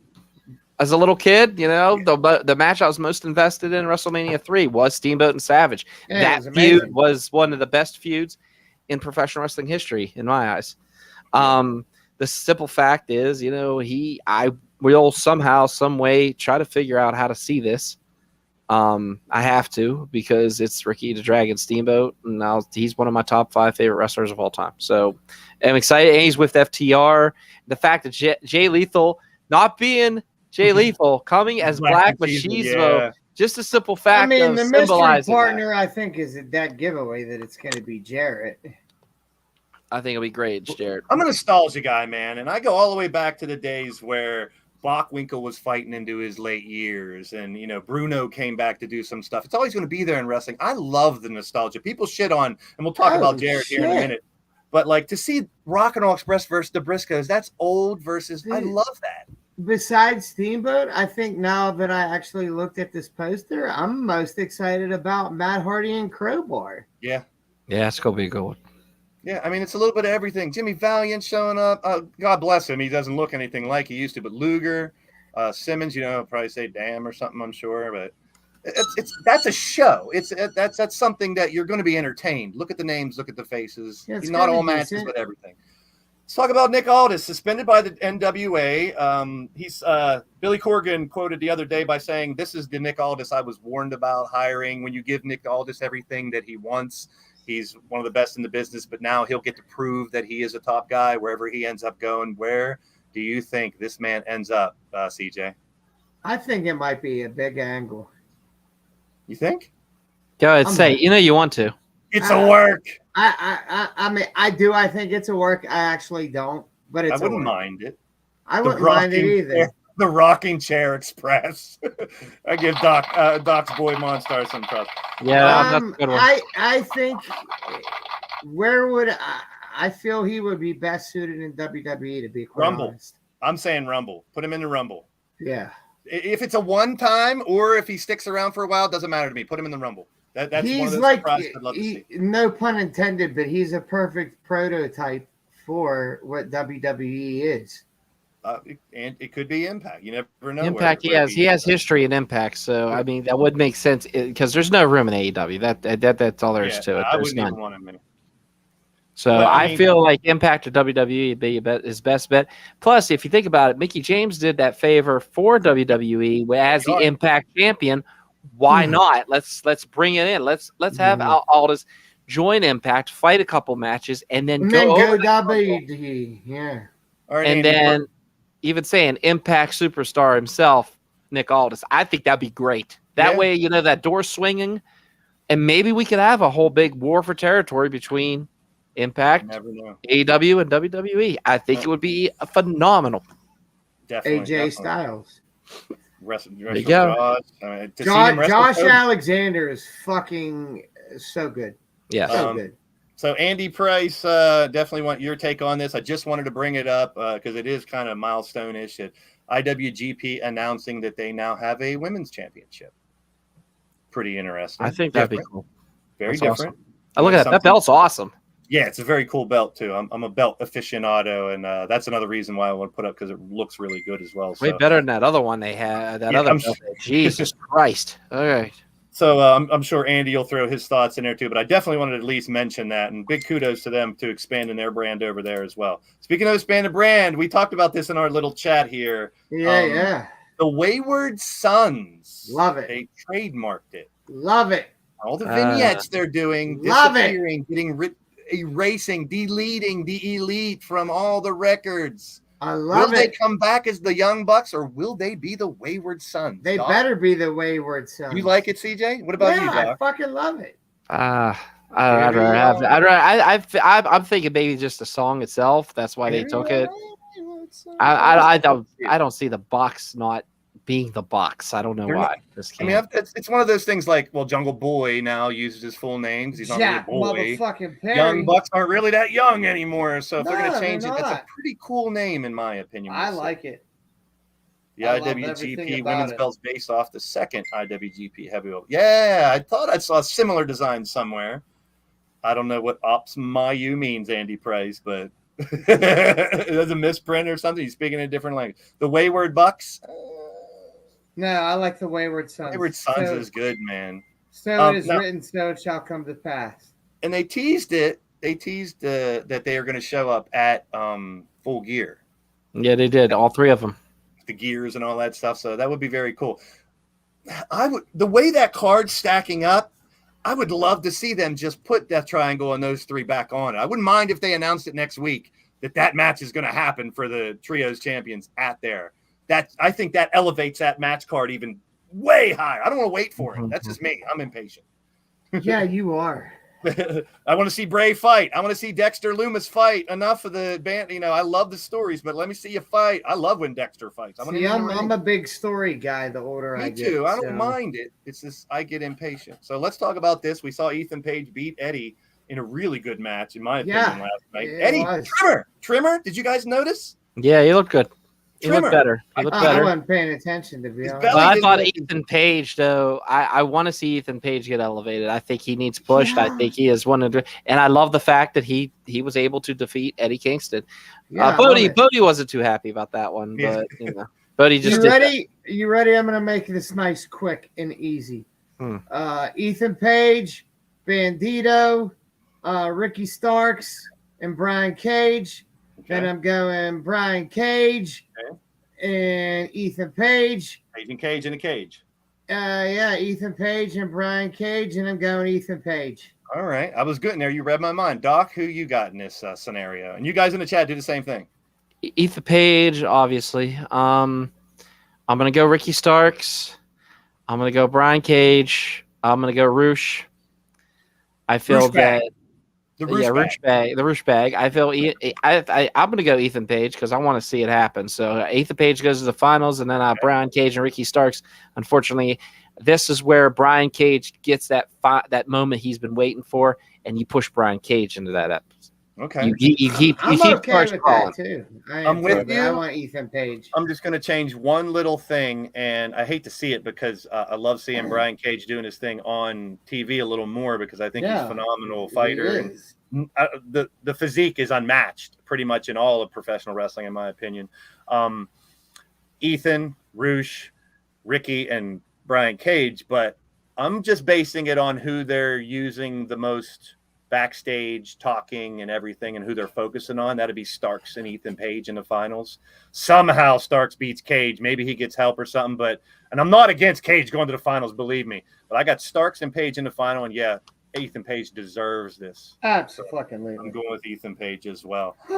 As a little kid, the match I was most invested in WrestleMania 3 was Steamboat and Savage. Yeah, that feud was one of the best feuds in professional wrestling history, in my eyes. The simple fact is, we'll somehow, some way try to figure out how to see this. I have to, because it's Ricky the Dragon Steamboat, and now he's one of my top 5 favorite wrestlers of all time. So I'm excited. And he's with FTR. The fact that Jay Lethal not being Jay Lethal coming as Black Machismo, just a simple fact. I mean, the mystery partner, that. I think, is that giveaway that it's going to be Jarrett. I think it'll be great, Jarrett. I'm a nostalgia guy, man, and I go all the way back to the days where Bockwinkel was fighting into his late years, and Bruno came back to do some stuff. It's always going to be there in wrestling. I love the nostalgia. People shit on, and we'll talk about Jarrett here in a minute. But like to see Rock and Roll Express versus the Briscoes, that's old versus. I love that. Besides Steamboat, I think now that I actually looked at this poster, I'm most excited about Matt Hardy and Crowbar. Yeah, it's gonna be a good one. Yeah, I mean, it's a little bit of everything. Jimmy Valiant showing up. God bless him. He doesn't look anything like he used to. But Luger, Simmons, probably say damn or something, I'm sure. But that's a show. That's something that you're going to be entertained. Look at the names. Look at the faces. Yeah, not all matches, but everything. Let's talk about Nick Aldis, suspended by the NWA. He's Billy Corgan quoted the other day by saying, "This is the Nick Aldis I was warned about hiring. When you give Nick Aldis everything that he wants, he's one of the best in the business, but now he'll get to prove that he is a top guy wherever he ends up going." Where do you think this man ends up, CJ? I think it might be a big angle. You think? Go ahead, say. You want to. It's a work. I mean, I do. I think it's a work. I actually don't, but I wouldn't mind it. I wouldn't mind it either. The Rocking Chair Express. I give Doc's boy Monstar some trust. Yeah, that's a good one. I think where would I feel he would be best suited in WWE, to be quite honest. I'm saying Rumble. Put him in the Rumble. Yeah. If it's a one time or if he sticks around for a while, it doesn't matter to me. Put him in the Rumble. That's he's one of those like, surprises I'd love to see. No pun intended, but he's a perfect prototype for what WWE is. And it could be Impact. You never know. Impact, he has history in Impact, so I mean that would make sense because there's no room in AEW. That's all there is to it. I There's wouldn't even want him in. So I feel like Impact or WWE would be his best bet. Plus, if you think about it, Mickie James did that favor for WWE as the Impact champion. Why not? Let's bring it in. Let's have Aldis join Impact, fight a couple matches, and then go WWE. Yeah. Right, and then even saying Impact superstar himself, Nick Aldis. I think that'd be great. That way, that door swinging, and maybe we could have a whole big war for territory between Impact, AEW, and WWE. I think it would be phenomenal. Definitely. Styles. There you go. Josh Alexander is fucking so good. Yeah, so good. So Andy Price, definitely want your take on this. I just wanted to bring it up because it is kind of milestone-ish at IWGP announcing that they now have a women's championship. Pretty interesting. I think that'd be cool. Very different. Awesome. Look at that. That belt's awesome. Yeah, it's a very cool belt too. I'm a belt aficionado, and that's another reason why I want to put up, because it looks really good as well. Way So, better than that other one they had. That yeah, other belt. Jesus Christ! All right. So I'm sure Andy will throw his thoughts in there too, but I definitely wanted to at least mention that, and big kudos to them to expanding their brand over there as well. Speaking of expanded brand, we talked about this in our little chat here. Yeah. The Wayward Sons. Love it. They trademarked it. Love it. All the vignettes they're doing, Love disappearing, erasing, deleting the elite from all the records. I love Will they come back as the Young Bucks, or will they be the Wayward Sons? They Doc? better be the Wayward Sons. You like it, CJ? What about you, Doc? I fucking love it. I'd rather have. I'm thinking maybe just the song itself. That's why they took it. I don't see the Bucks not being the Bucks. I don't know why. It's one of those things like, well, Jungle Boy now uses his full name because he's not Jack really a boy. Motherfucking Perry. Young Bucks aren't really that young anymore, so if they're going to No, change it, they're that's a not. pretty cool name in my opinion. I like it. The I love everything IWGP about Women's it. belt's based off the second IWGP Heavyweight. Yeah, I thought I saw a similar design somewhere. I don't know what Ops Mayu means, Andy Price, but it was a misprint or something. He's speaking a different language. The Wayward Bucks. No, I like the Wayward Sons. Wayward Sons is good, man. So it is written, so it shall come to pass. And they teased it. They teased that they are going to show up at Full Gear. Yeah, they did. All three of them. The gears and all that stuff. So that would be very cool. The way that card's stacking up, I would love to see them just put Death Triangle and those three back on. I wouldn't mind if they announced it next week that match is going to happen for the Trios champions at there. I think that elevates that match card even way higher. I don't want to wait for it. That's just me. I'm impatient. Yeah, you are. I want to see Bray fight. I want to see Dexter Loomis fight. Enough of the band. I love the stories, but let me see you fight. I love when Dexter fights. I'm a big story guy. The older I get. Me too. I don't mind it. It's just I get impatient. So let's talk about this. We saw Ethan Page beat Eddie in a really good match, in my opinion, last night. Eddie Trimmer. Did you guys notice? Yeah, he looked good. He looked better. I wasn't paying attention, to be honest. But I thought Ethan Page, though, I want to see Ethan Page get elevated. I think he needs pushed. Yeah. I think he is one of the, and I love the fact that he was able to defeat Eddie Kingston. Yeah, Bodie wasn't too happy about that one, but Bodie just. You ready? You ready? I'm gonna make this nice, quick, and easy. Ethan Page, Bandito, Ricky Starks, and Brian Cage. Then I'm going Brian Cage and Ethan Page. Ethan Cage in a cage. Ethan Page and Brian Cage, and I'm going Ethan Page. All right. I was good in there. You read my mind. Doc, who you got in this scenario? And you guys in the chat do the same thing. Ethan Page, obviously. I'm going to go Ricky Starks. I'm going to go Brian Cage. I'm going to go Roosh. I feel that... The Roosh bag. I feel I'm going to go Ethan Page because I want to see it happen. So Ethan Page goes to the finals, and then Brian Cage and Ricky Starks. Unfortunately, this is where Brian Cage gets that moment he's been waiting for, and you push Brian Cage into that episode. Okay. I'm okay with that too. I'm with you. I want Ethan Page. I'm just going to change one little thing, and I hate to see it because I love seeing Brian Cage doing his thing on TV a little more because I think he's a phenomenal fighter. And the physique is unmatched pretty much in all of professional wrestling, in my opinion. Ethan, Roosh, Ricky, and Brian Cage, but I'm just basing it on who they're using the most backstage talking and everything and who they're focusing on. That'd be Starks and Ethan Page in the finals. Somehow Starks beats Cage. Maybe he gets help or something, and I'm not against Cage going to the finals, believe me, but I got Starks and Page in the final, and Ethan Page deserves this. Absolutely. I'm going with Ethan Page as well. He's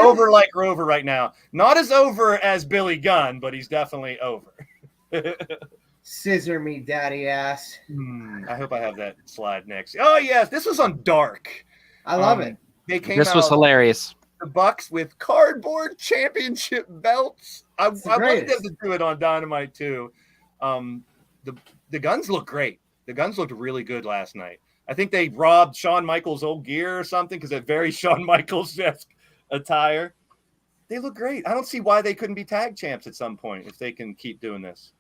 over like Rover right now. Not as over as Billy Gunn, but he's definitely over. Scissor me, daddy ass. I hope I have that slide next. Oh, yes. This was on Dark. I love it. This was hilarious. The Bucks with cardboard championship belts. I wanted them to do it on Dynamite, too. The Guns look great. The Guns looked really good last night. I think they robbed Shawn Michaels' old gear or something because they're very Shawn Michaels-esque attire. They look great. I don't see why they couldn't be tag champs at some point if they can keep doing this.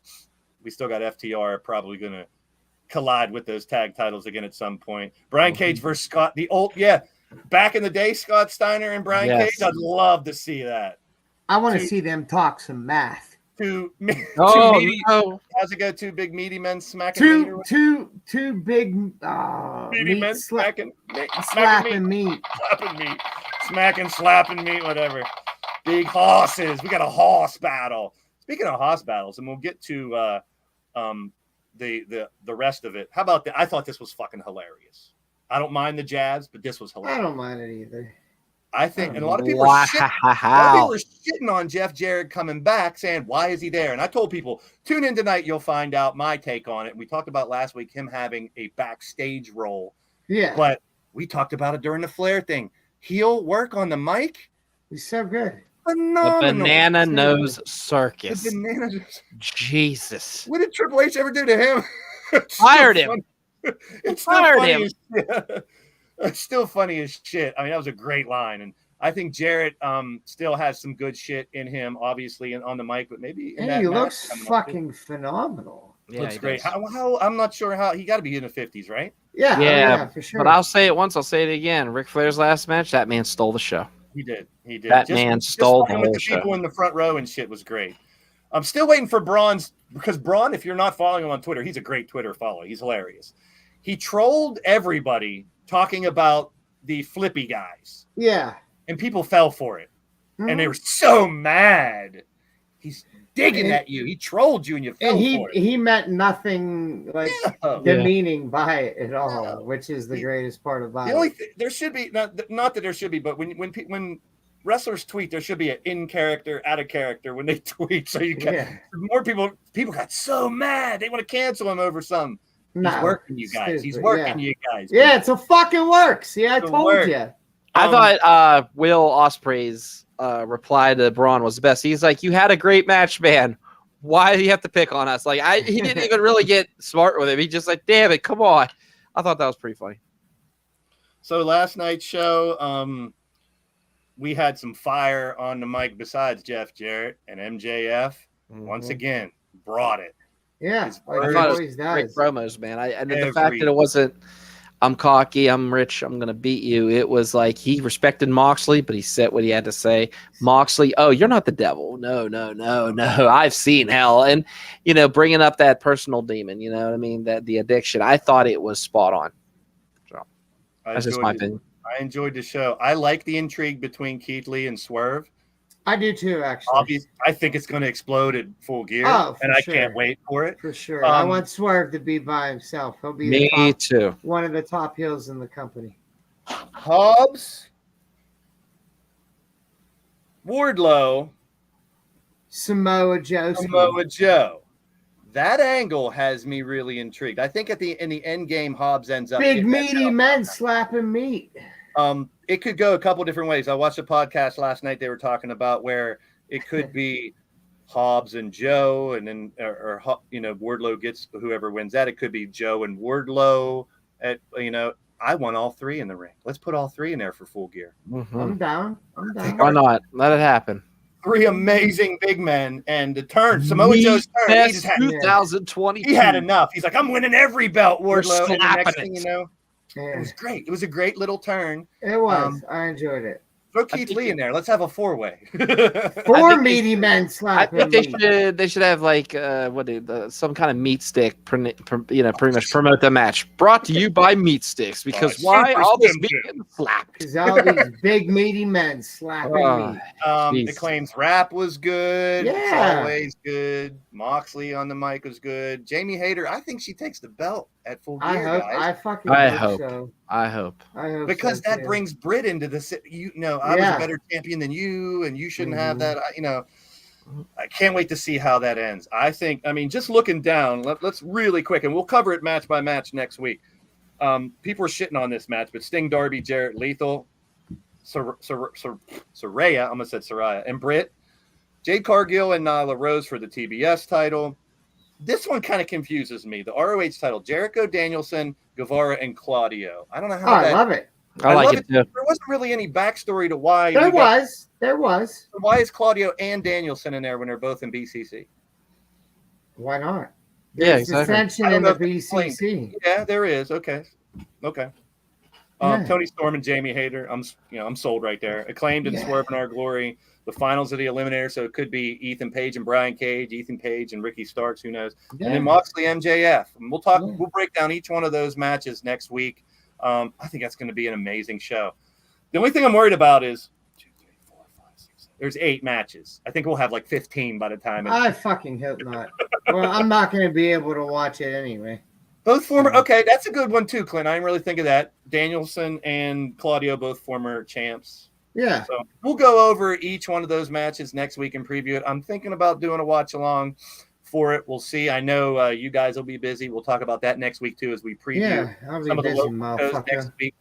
We still got FTR probably going to collide with those tag titles again at some point. Brian Cage versus Scott. Back in the day, Scott Steiner and Brian Yes. Cage, I'd love to see that. I want to see them talk some math. Two Oh, meaty, no. how's it go? Two big meaty men smacking meat or Two big meaty men slapping meat, slapping meat, whatever. Big horses. We got a horse battle. Speaking of horse battles, and we'll get to the rest of it. How about that? I thought this was fucking hilarious. I don't mind the jabs, but this was hilarious. I don't mind it either. I think, and a lot of people were shitting on Jeff Jarrett coming back, saying, why is he there? And I told people, tune in tonight, you'll find out my take on it. We talked about last week him having a backstage role. Yeah. But we talked about it during the Flair thing. He'll work on the mic. He's so good. Phenomenal. The banana nose circus. The banana. Jesus. What did Triple H ever do to him? Fired him. It's still Fired funny him. as shit. It's still funny as shit. I mean, that was a great line. And I think Jarrett still has some good shit in him, obviously, on the mic, but maybe in that he match looks coming up, fucking phenomenal. Yeah, looks he great. does. How I'm not sure how he got to be in the 50s, right? Yeah, for sure. But I'll say it once, I'll say it again. Ric Flair's last match, that man stole the show. He did. That man stole the with whole the show. people in the front row and shit was great. I'm still waiting for Braun's, because Braun, if you're not following him on Twitter, he's a great Twitter follow. He's hilarious. He trolled everybody talking about the flippy guys. Yeah. And people fell for it. And they were so mad. He's digging at you. He trolled you and you fell for it. He meant nothing like demeaning by it at all, which is the greatest part about the only it. there should be not that there should be, but when wrestlers tweet, there should be an in character, out of character when they tweet. So you can more people got so mad they want to cancel him over some. He's working you guys. He's working you guys. Yeah, it's a fucking works. Yeah, I told you. I thought Will Ospreay's reply to Braun was the best. He's like, "You had a great match, man. Why do you have to pick on us?" Like, he didn't even really get smart with him. He just like, "Damn it, come on." I thought that was pretty funny. So last night's show, we had some fire on the mic besides Jeff Jarrett and MJF. Once again, brought it. Yeah, I thought it was great promos, man. And the fact that it wasn't, I'm cocky, I'm rich, I'm gonna beat you. It was like he respected Moxley, but he said what he had to say. Moxley, oh, you're not the devil. No. I've seen hell, and bringing up that personal demon. You know what I mean? That the addiction. I thought it was spot on. So that's just my opinion. I enjoyed the show. I like the intrigue between Keith Lee and Swerve. I do too, actually. Obviously, I think it's going to explode at Full Gear, and I can't wait for it. For sure. I want Swerve to be by himself. He'll be me too. One of the top heels in the company. Hobbs, Wardlow, Samoa Joe. That angle has me really intrigued. I think in the end game, Hobbs ends up big meaty men slapping meat. It could go a couple different ways. I watched a podcast last night. They were talking about where it could be Hobbs and Joe, and then or Wardlow gets whoever wins that. It could be Joe and Wardlow. I want all three in the ring. Let's put all three in there for Full Gear. Mm-hmm. I'm down. Why not? Let it happen. Three amazing big men, and the turn, Samoa Joe's turn. He just had 2020. He had enough. He's like, I'm winning every belt, Wardlow. And the next thing you know, it was great. It was a great little turn. It was. I enjoyed it. Throw Keith Lee in there. Let's have a four-way. Four meaty men slapping. I think they should have like some kind of meat stick. Pretty much promote the match. Brought to you by Meat Sticks, because why all this meat getting slapped? Because all these big meaty men slapping meat. It claims rap was good. Yeah, it's always good. Moxley on the mic was good. Jamie Hayter, I think she takes the belt at Full Gear. I hope. I hope because so, that brings Britt into the. I was a better champion than you, and you shouldn't have that. I can't wait to see how that ends. Just looking down, let's really quick, and we'll cover it match by match next week. People are shitting on this match, but Sting, Darby, Jarrett, Lethal, Saraya, I almost said Saraya, and Britt, Jade Cargill, and Nyla Rose for the TBS title. This one kind of confuses me. The ROH title: Jericho, Danielson, Guevara, and Claudio. I don't know how. I love it. I like it too. There wasn't really any backstory to why. There was. Why is Claudio and Danielson in there when they're both in BCC? Why not? There's dissension in the BCC. Yeah, there is. Okay. Tony Storm and Jamie Hayter. I'm sold right there. Acclaimed and Swerve in Our Glory. The finals of the Eliminator, so it could be Ethan Page and Brian Cage, Ethan Page and Ricky Starks, who knows? Yeah. And then Moxley MJF. And we'll talk. Yeah. We'll break down each one of those matches next week. I think that's going to be an amazing show. The only thing I'm worried about is 2, 3, 4, 5, 6, 7. There's 8 matches. I think we'll have like 15 by the time. I fucking hope not. Well, I'm not going to be able to watch it anyway. Both former. Okay, that's a good one too, Clint. I didn't really think of that. Danielson and Claudio, both former champs. Yeah. So we'll go over each one of those matches next week and preview it. I'm thinking about doing a watch along for it. We'll see. I know you guys will be busy. We'll talk about that next week too as we preview some of the local shows next week.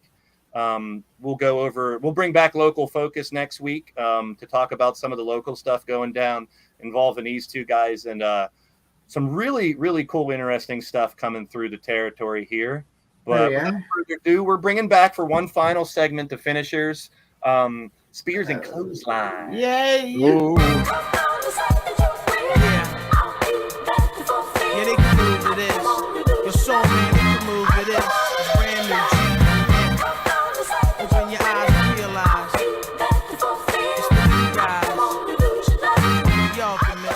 We'll bring back Local Focus next week to talk about some of the local stuff going down involving these two guys and some really, really cool, interesting stuff coming through the territory here. But without further ado, we're bringing back for one final segment the finishers. Spears and Clothesline. Yay! Yeah, they can move to this. Your soul man, they can move to this. It's brand new. Open your eyes and realize it's the new guys. Y'all can know.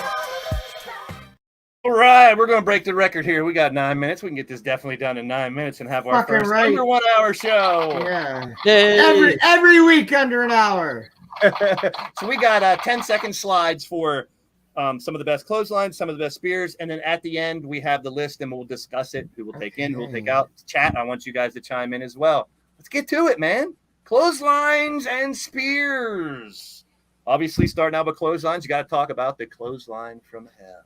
All right, we're going to break the record here. We got 9 minutes. We can get this definitely done in 9 minutes and have our first under 1 hour show. Yeah. Yay. Every week under an hour. So we got 10-second slides for some of the best clotheslines, some of the best spears, and then at the end we have the list and we'll discuss it. Who will take in, who will take out. Chat, I want you guys to chime in as well. Let's get to it, man. Clotheslines and spears. Obviously, starting out with clotheslines, you got to talk about the clothesline from hell.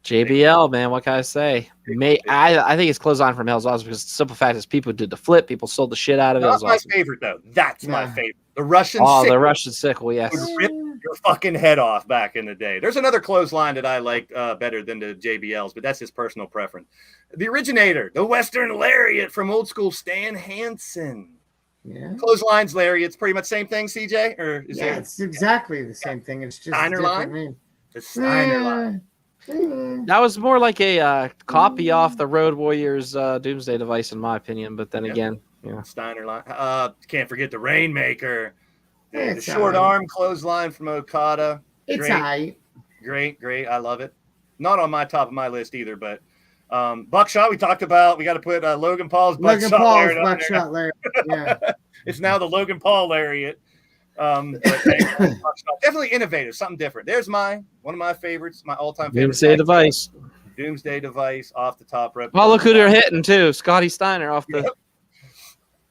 JBL, man, what can I say? I think it's clothesline from Hell's awesome because the simple fact is people did the flip, people sold the shit out of it. Not my favorite though. That's my favorite. The Russian. The Russian sickle, yes. Would rip your fucking head off back in the day. There's another clothesline that I like better than the JBLs, but that's his personal preference. The originator, the Western Lariat from old school Stan Hansen. Yeah. Clotheslines, lariats, pretty much same thing, CJ? Or is it's exactly the same thing. It's just Steiner line. The Steiner line. That was more like a copy off the Road Warriors Doomsday device, in my opinion. But then again, Steiner line. Can't forget the Rainmaker, the short arm clothesline from Okada. It's high. Great. I love it. Not on my top of my list either, but Buckshot. We talked about. We got to put Logan Paul's Buckshot lariat. Yeah, it's now the Logan Paul lariat. But definitely innovative, something different. There's one of my favorites, my all-time favorite. Doomsday device off the top rep. Oh, look who they're hitting too, Scotty Steiner off the.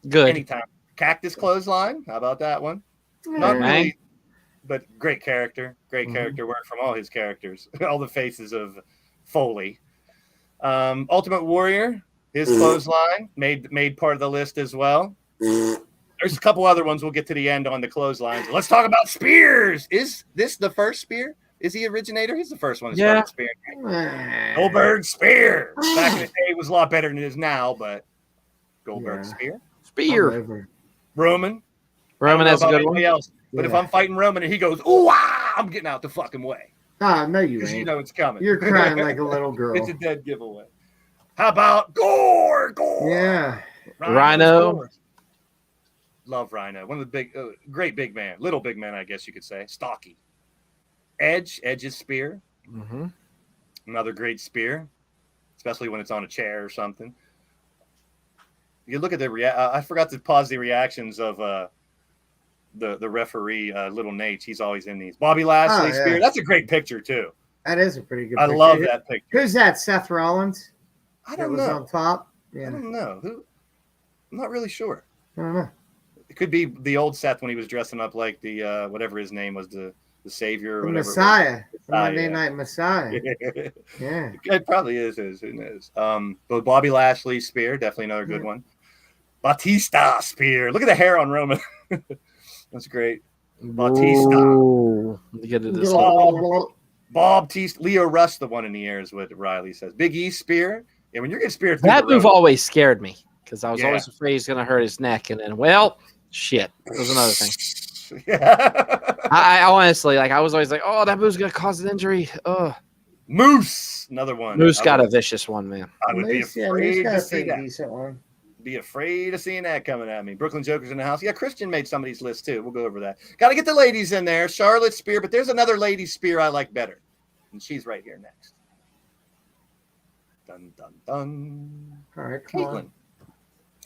Good. Anytime. Cactus clothesline. How about that one? Not really, but great character. Great character work from all his characters. All the faces of Foley. Ultimate Warrior. His clothesline made part of the list as well. There's a couple other ones we'll get to the end on the clotheslines. Let's talk about spears. Is this the first spear? Is he originator? He's the first one to start spear. Goldberg spear. Back in the day, it was a lot better than it is now, but Goldberg spear. Roman has a good one. Else, but if I'm fighting Roman and he goes, ooh, I'm getting out the fucking way. No, you ain't. You know it's coming. You're crying like a little girl. It's a dead giveaway. How about Gore? Yeah. Rhino. Love Rhino. One of the big, great big man. Little big man, I guess you could say. Stocky. Edge's spear. Mm-hmm. Another great spear, especially when it's on a chair or something. You look at the I forgot to pause the reactions of the referee, Little Nate. He's always in these. Bobby Lashley spear. That's a great picture too. That is a pretty good. I love that picture. Who's that? Seth Rollins. I don't know. On top. Yeah. I don't know. I'm not really sure. I don't know. It could be the old Seth when he was dressing up like the whatever his name was, the Savior or whatever. Messiah. Monday Night Messiah. Yeah. It probably is. Who knows? But Bobby Lashley spear, definitely another good one. Batista spear. Look at the hair on Roman. That's great. Batista. Ooh, get into this. Bob Tista. Leo Russ, the one in the air is what Riley says. Big E spear. Yeah, when you're getting speared. That move always scared me because I was always afraid he's going to hurt his neck. And then, shit. That was another thing. Yeah. I honestly, I was always like, oh, that move's going to cause an injury. Oh. Moose. Another one. Moose got a vicious one, man. I would be afraid to see that. Decent one. Be afraid of seeing that coming at me. Brooklyn Joker's in the house. Yeah, Christian made some of these lists too. We'll go over that. Got to get the ladies in there. Charlotte Spear, but there's another lady Spear I like better, and she's right here next. Dun dun dun. All right, come on. Caitlyn.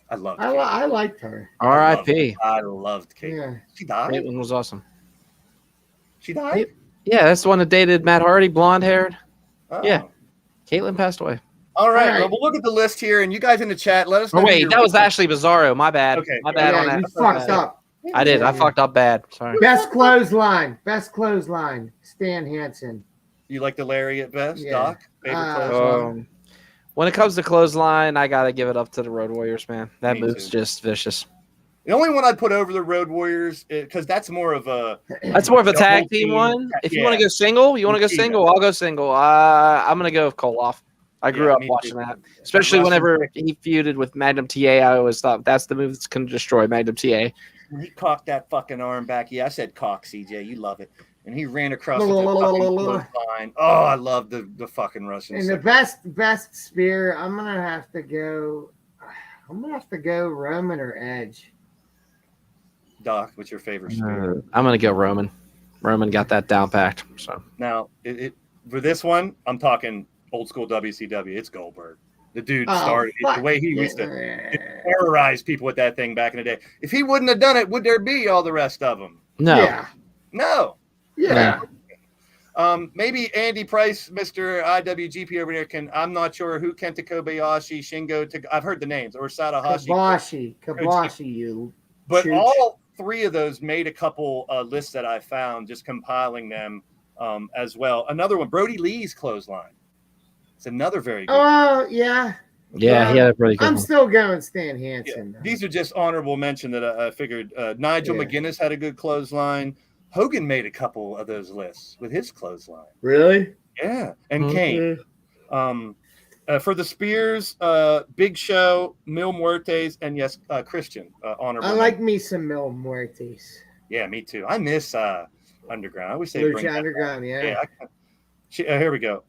I loved. I liked her. R.I.P. I loved Caitlyn. Yeah. She died. Caitlyn was awesome. She died. Yeah, that's the one that dated Matt Hardy, blonde haired. Oh. Yeah. Caitlyn passed away. All right. All right. Well, we'll look at the list here, and you guys in the chat, let us know. Oh, wait, that was Ashley Bizarro. My bad. Okay. My bad on Yeah, that. you fucked up. I did. I fucked up bad. Sorry. Best clothesline. Stan Hansen. You like the Lariat best, Yeah. Doc? Favorite clothesline? When it comes to clothesline, I got to give it up to the Road Warriors, man. That Me move's too. just vicious. The only one I'd put over the Road Warriors, because that's more of a That's more of a the whole tag team one. If you yeah. want to go single, Yeah. I'll go single. I'm going to go with Koloff. I grew Yeah, up me watching too. that. Especially Russell whenever he feuded with Magnum TA, I always thought that's the move that's going to destroy Magnum TA. He cocked that fucking arm back. Yeah, I said cock, CJ. You love it. And he ran across with the fucking clothesline. Oh, I love the fucking Russian. And the best spear, I'm gonna have to go Roman or Edge. Doc, what's your favorite spear? I'm going to go Roman. Roman got that down packed. So Now, for this one, I'm talking old school WCW. It's Goldberg. The dude started the way he used to terrorize people with that thing back in the day. If he wouldn't have done it, would there be all the rest of them? no. Yeah. No. Yeah. Maybe Andy Price, Mr. IWGP over there I'm not sure who Kenta Kobayashi, Shingo, I've heard the names, or Sadahashi. Kabashi, you. But Chooch. all three of those made a couple lists that I found, just compiling them as well. Another one, Brody Lee's clothesline. It's another very good. Oh, yeah. Yeah, he had a pretty good I'm one. still going Stan Yeah. Hansen. These are just honorable mention that I figured. Nigel McGuinness had a good clothesline. Hogan made a couple of those lists with his clothesline. Really? Yeah, and Kane. For the Spears, Big Show, Mil Muertes, and yes, Christian. Honorable. I like me some Mil Muertes. Yeah, me too. I miss Underground. I always say bring Lucha that Underground, back. Here we go.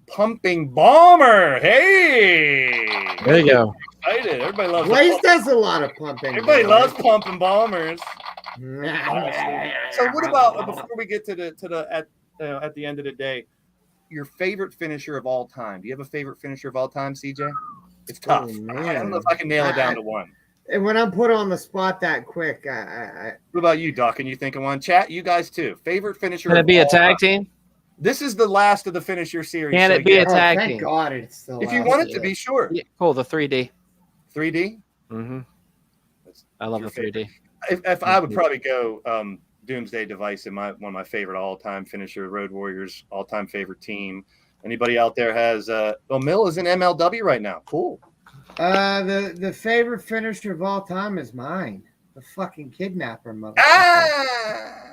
Pumping Bomber. Hey, There you go. excited. Everybody loves. Blaze does a lot of pumping. Everybody loves pumping bombers. Nah. So what about before we get to the at the end of the day, your favorite finisher of all time? Do you have a favorite finisher of all time, CJ? It's tough. Oh, I don't know if I can nail it down to one. And when I'm put on the spot that quick, I What about you, Doc? Can you think of one? Chat, you guys too. Favorite finisher? Can it of be a all tag time? team? This is the last of the finisher series. Can so it be yeah. a tag thank team? God it's still. If you want it to be, sure. Yeah, cool, the 3D. 3D. Mm-hmm. I love the 3D. If I would probably go Doomsday Device in one of my favorite all-time finisher, Road Warriors all-time favorite team. Anybody out there has Mill is in MLW right now. Cool. The favorite finisher of all time is mine. The fucking kidnapper, motherfucker.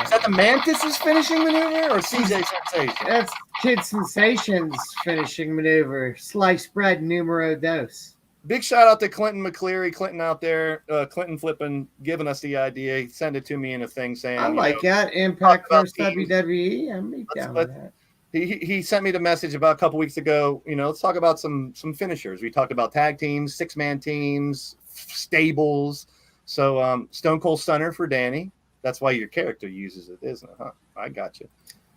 Is that the Mantis's finishing maneuver or CJ Sensation? That's Kid Sensation's finishing maneuver. Sliced bread numero dos. Big shout out to Clinton McCleary. Clinton out there, Clinton flipping, giving us the idea. He sent it to me in a thing saying, I like that. Impact about versus teams. WWE. I'm down with that. He sent me the message about a couple weeks ago. Let's talk about some finishers. We talked about tag teams, 6-man teams, stables. So Stone Cold Stunner for Danny. That's why your character uses it, isn't it? Huh? I got you.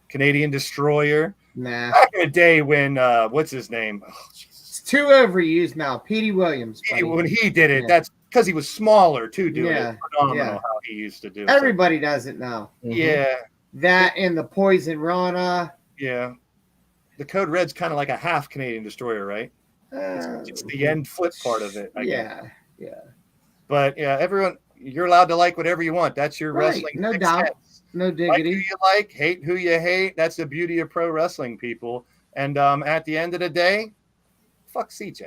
Canadian Destroyer. Nah. Back in the day when what's his name? Oh, Jesus. It's too overused now. Petey Williams. buddy. When he did it, Yeah. that's because he was smaller too. Doing Yeah. it, phenomenal Yeah. how he used to do it. Everybody does it now. Yeah, That and the Poison Rana. yeah. The Code Red's kind of like a half Canadian Destroyer, right? It's the end flip part of it. I guess. Yeah. But yeah, everyone, you're allowed to like whatever you want. That's your Right, wrestling. no sixth doubt. sense. No Like who diggity. you like, hate who you hate. That's the beauty of pro wrestling, people. And at the end of the day, fuck CJ.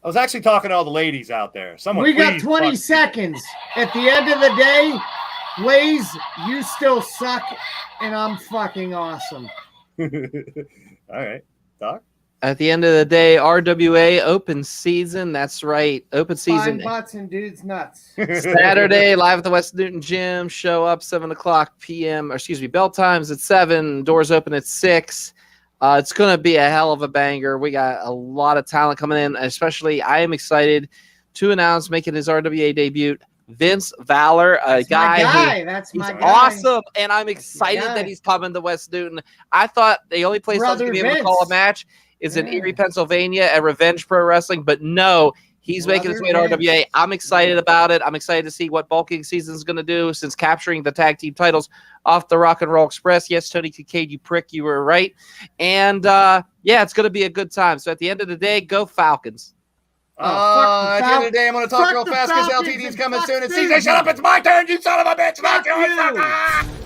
I was actually talking to all the ladies out there. Someone, We got please 20 fuck- seconds. At the end of the day, Blaze, you still suck, and I'm fucking awesome. All right, Doc. At the end of the day, RWA open season. That's right, open season. Fine butts and dudes nuts. Saturday, live at the West Newton Gym. Show up 7:00 p.m. or excuse me, bell times at 7. Doors open at 6. It's going to be a hell of a banger. We got a lot of talent coming in. Especially, I am excited to announce making his RWA debut, Vince Valor, a guy. That's my guy. Awesome, and I'm excited that he's coming to West Newton. I thought the only place I was going to be able to call a match is in Erie, Pennsylvania at Revenge Pro Wrestling, but no, he's making his way to RWA. I'm excited about it. I'm excited to see what bulking season is going to do since capturing the tag team titles off the Rock and Roll Express. Yes, Tony Kincaid, you prick, you were right. And yeah, it's going to be a good time. So at the end of the day, go Falcons. At the end of the day, I'm going to talk real fast because LTD is coming soon. And CJ, shut up. It's my turn, you son of a bitch. Fuck you.